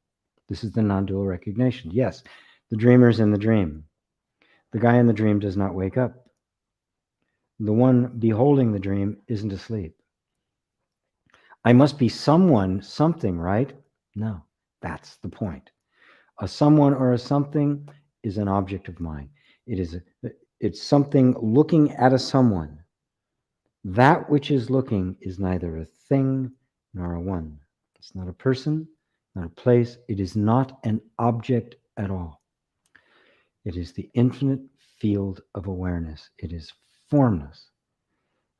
This is the non-dual recognition. Yes, the dreamer's in the dream. The guy in the dream does not wake up. The one beholding the dream isn't asleep. I must be someone, something, right? No, that's the point. A someone or a something is an object of mind. It's something looking at a someone. That which is looking is neither a thing nor a one. It's not a person, not a place. It is not an object at all. It is the infinite field of awareness. It is formless.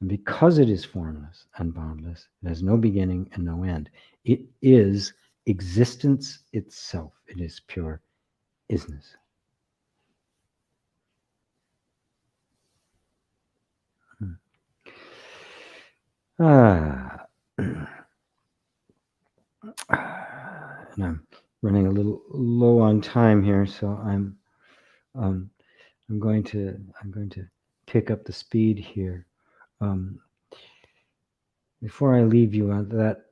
And because it is formless and boundless, it has no beginning and no end. It is existence itself. It is pure isness. And I'm running a little low on time here, so I'm going to pick up the speed here. Before I leave you on that,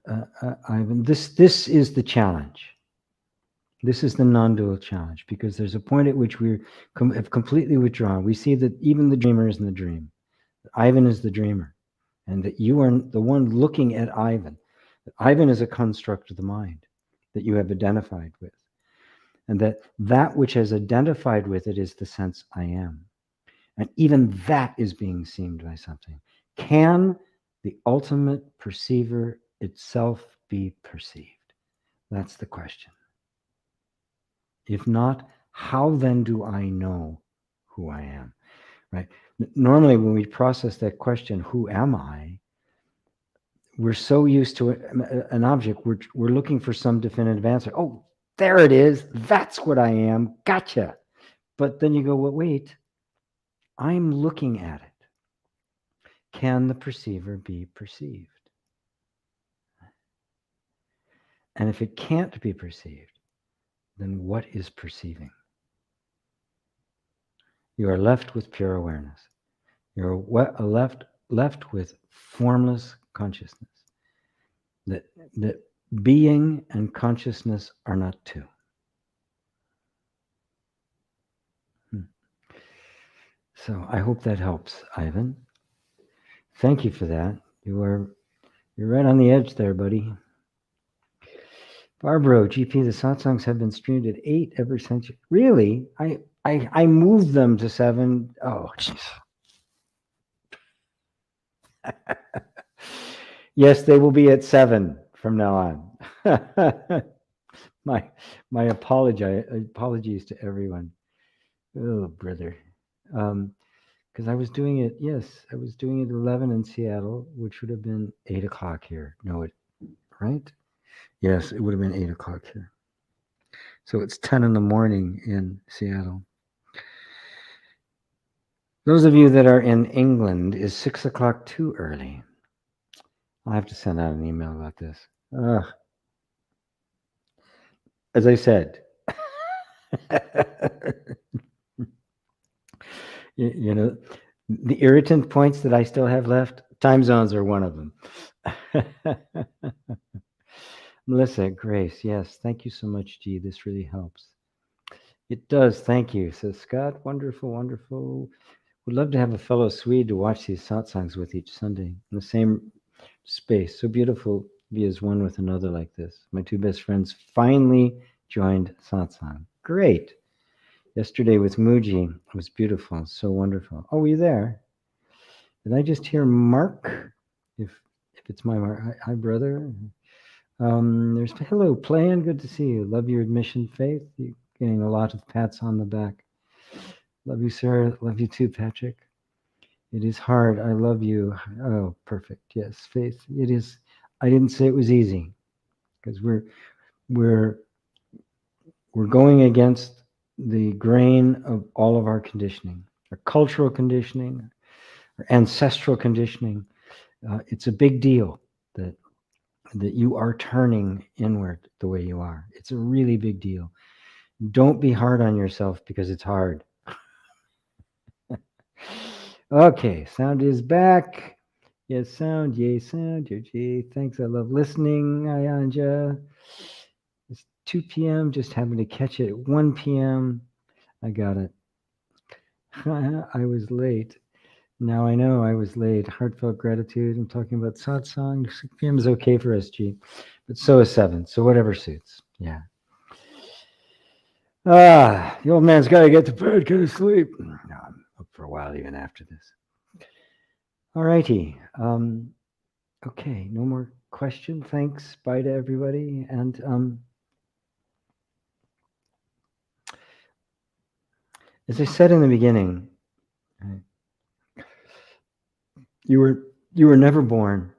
Ivan, this is the challenge. This is the non-dual challenge, because there's a point at which we have completely withdrawn. We see that even the dreamer is in the dream. Ivan is the dreamer, and that you are the one looking at Ivan. That Ivan is a construct of the mind that you have identified with, and that which has identified with it is the sense I am. And even that is being seen by something. Can the ultimate perceiver itself be perceived? That's the question. If not, how then do I know who I am? Right? Normally, when we process that question, who am I? We're so used to an object, we're looking for some definitive answer. Oh, there it is. That's what I am. Gotcha. But then you go, well, wait, I'm looking at it. Can the perceiver be perceived? And if it can't be perceived, then what is perceiving? You are left with pure awareness. You're left with formless consciousness. That being and consciousness are not two. So I hope that helps, Ivan. Thank you for that. You're right on the edge there, buddy. Barbara, GP, the satsangs have been streamed at 8 ever since. Really? I moved them to 7. Oh, jeez. Yes, they will be at 7 from now on. my apologies to everyone. Oh, brother. Because I was doing it, I was doing it at 11 in Seattle, which would have been 8 o'clock here. No, right? Yes, it would have been 8 o'clock here. So it's 10 in the morning in Seattle. Those of you that are in England, is 6 o'clock too early? I'll have to send out an email about this. As I said, you know, the irritant points that I still have left, time zones are one of them. Melissa, Grace, yes, thank you so much, G. This really helps. It does, thank you, says Scott. Wonderful, wonderful. Would love to have a fellow Swede to watch these satsangs with each Sunday in the same space. So beautiful to be as one with another like this. My 2 best friends finally joined satsang. Great. Yesterday with Muji, it was beautiful, so wonderful. Oh, were you there? Did I just hear Mark? If it's my Mark, hi brother. There's hello, Plan. Good to see you. Love your admission, Faith. You're getting a lot of pats on the back. Love you, Sarah. Love you too, Patrick. It is hard. I love you. Oh, perfect. Yes, Faith. It is. I didn't say it was easy, because we're going against the grain of all of our conditioning, our cultural conditioning, our ancestral conditioning. It's a big deal that you are turning inward the way you are. It's a really big deal. Don't be hard on yourself because it's hard. Okay, sound is back. Yes, sound, yay, sound, yay. Thanks, I love listening, Ayanja. It's 2 p.m., just happened to catch it at 1 p.m. I got it. I was late. Now I know I was late. Heartfelt gratitude. I'm talking about satsang. 6 p.m. is okay for SG, but so is 7. So whatever suits. Yeah. The old man's got to get to bed, go to sleep. No, I'm up for a while even after this. All righty. Okay, no more question. Thanks. Bye to everybody. And as I said in the beginning, you were never born,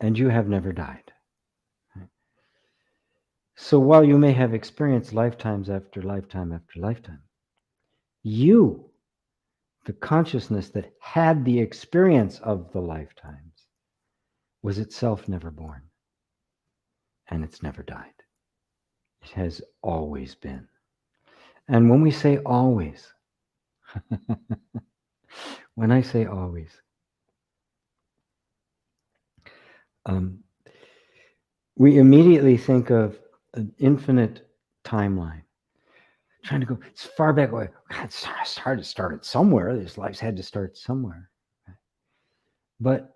and you have never died. So while you may have experienced lifetimes after lifetime after lifetime, you, the consciousness that had the experience of the lifetimes, was itself never born, and it's never died. It has always been. And when we say always, when I say always, we immediately think of an infinite timeline, trying to go as far back away. It started somewhere. This life's had to start somewhere. But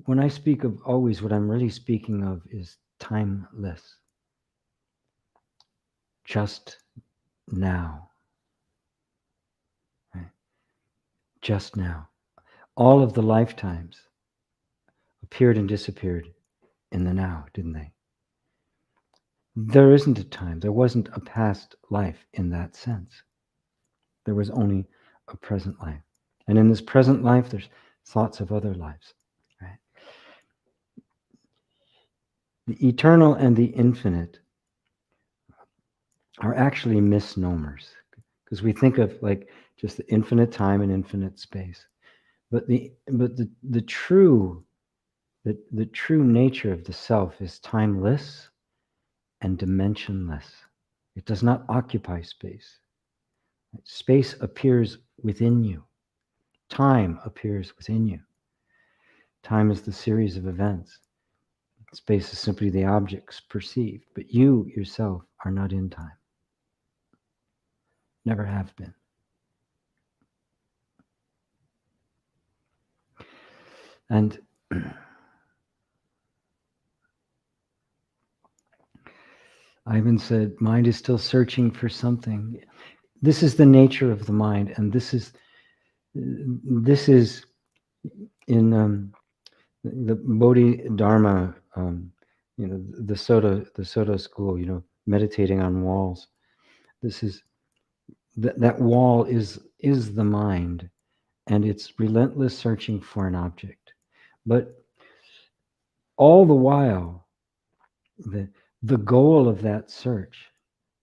when I speak of always, what I'm really speaking of is timeless. Just now. Right? Just now. All of the lifetimes appeared and disappeared in the now, didn't they? There isn't a time. There wasn't a past life in that sense. There was only a present life. And in this present life, there's thoughts of other lives. Right? The eternal and the infinite are actually misnomers, because we think of like just the infinite time and infinite space. But the true nature of the self is timeless and dimensionless. It does not occupy space. Space appears within you. Time appears within you. Time is the series of events. Space is simply the objects perceived, but you yourself are not in time. Never have been. And Ivan said, mind is still searching for something. This is the nature of the mind, and this is in the Bodhidharma, the Soto school, meditating on walls. This is that wall is the mind, and it's relentless searching for an object. But all the while, the goal of that search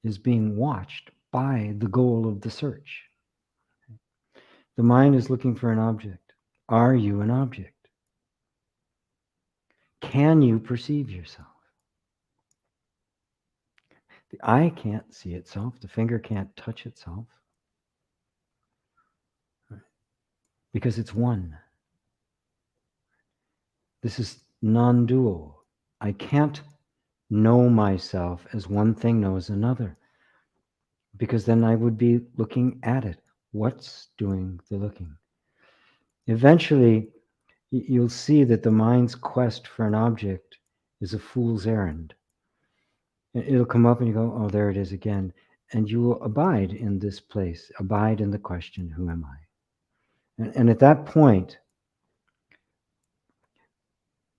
is being watched by the goal of the search. The mind is looking for an object. Are you an object? Can you perceive yourself? The eye can't see itself. The finger can't touch itself. Because it's one. This is non-dual. I can't know myself as one thing knows another, because then I would be looking at it. What's doing the looking? Eventually, you'll see that the mind's quest for an object is a fool's errand. It'll come up and you go, oh, there it is again. And you will abide in this place, abide in the question, who am I? And at that point,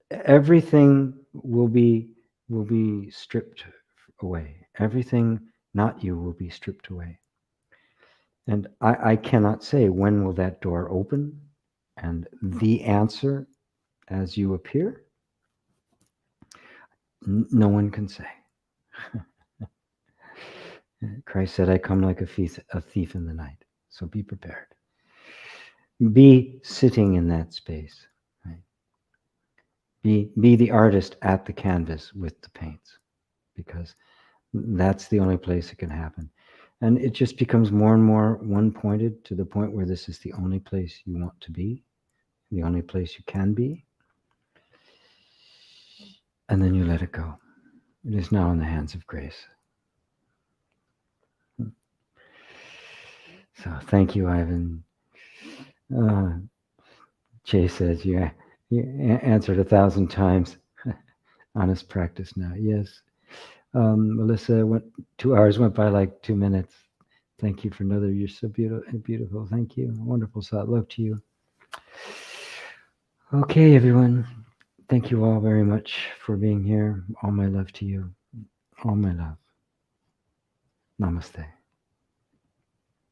everything will be stripped away. Everything not you will be stripped away. And I cannot say when will that door open and the answer as you appear. No one can say. Christ said, I come like a thief in the night. So be prepared. Be sitting in that space. Right? Be the artist at the canvas with the paints, because that's the only place it can happen. And it just becomes more and more one-pointed to the point where this is the only place you want to be, the only place you can be. And then you let it go. It is now in the hands of grace. So thank you, Ivan. Jay says you answered 1,000 times. Honest practice now. Yes. Melissa, 2 hours went by like 2 minutes. Thank you for another. You're so beautiful. Thank you. Wonderful thought. Love to you. Okay, everyone. Thank you all very much for being here. All my love to you. All my love. Namaste.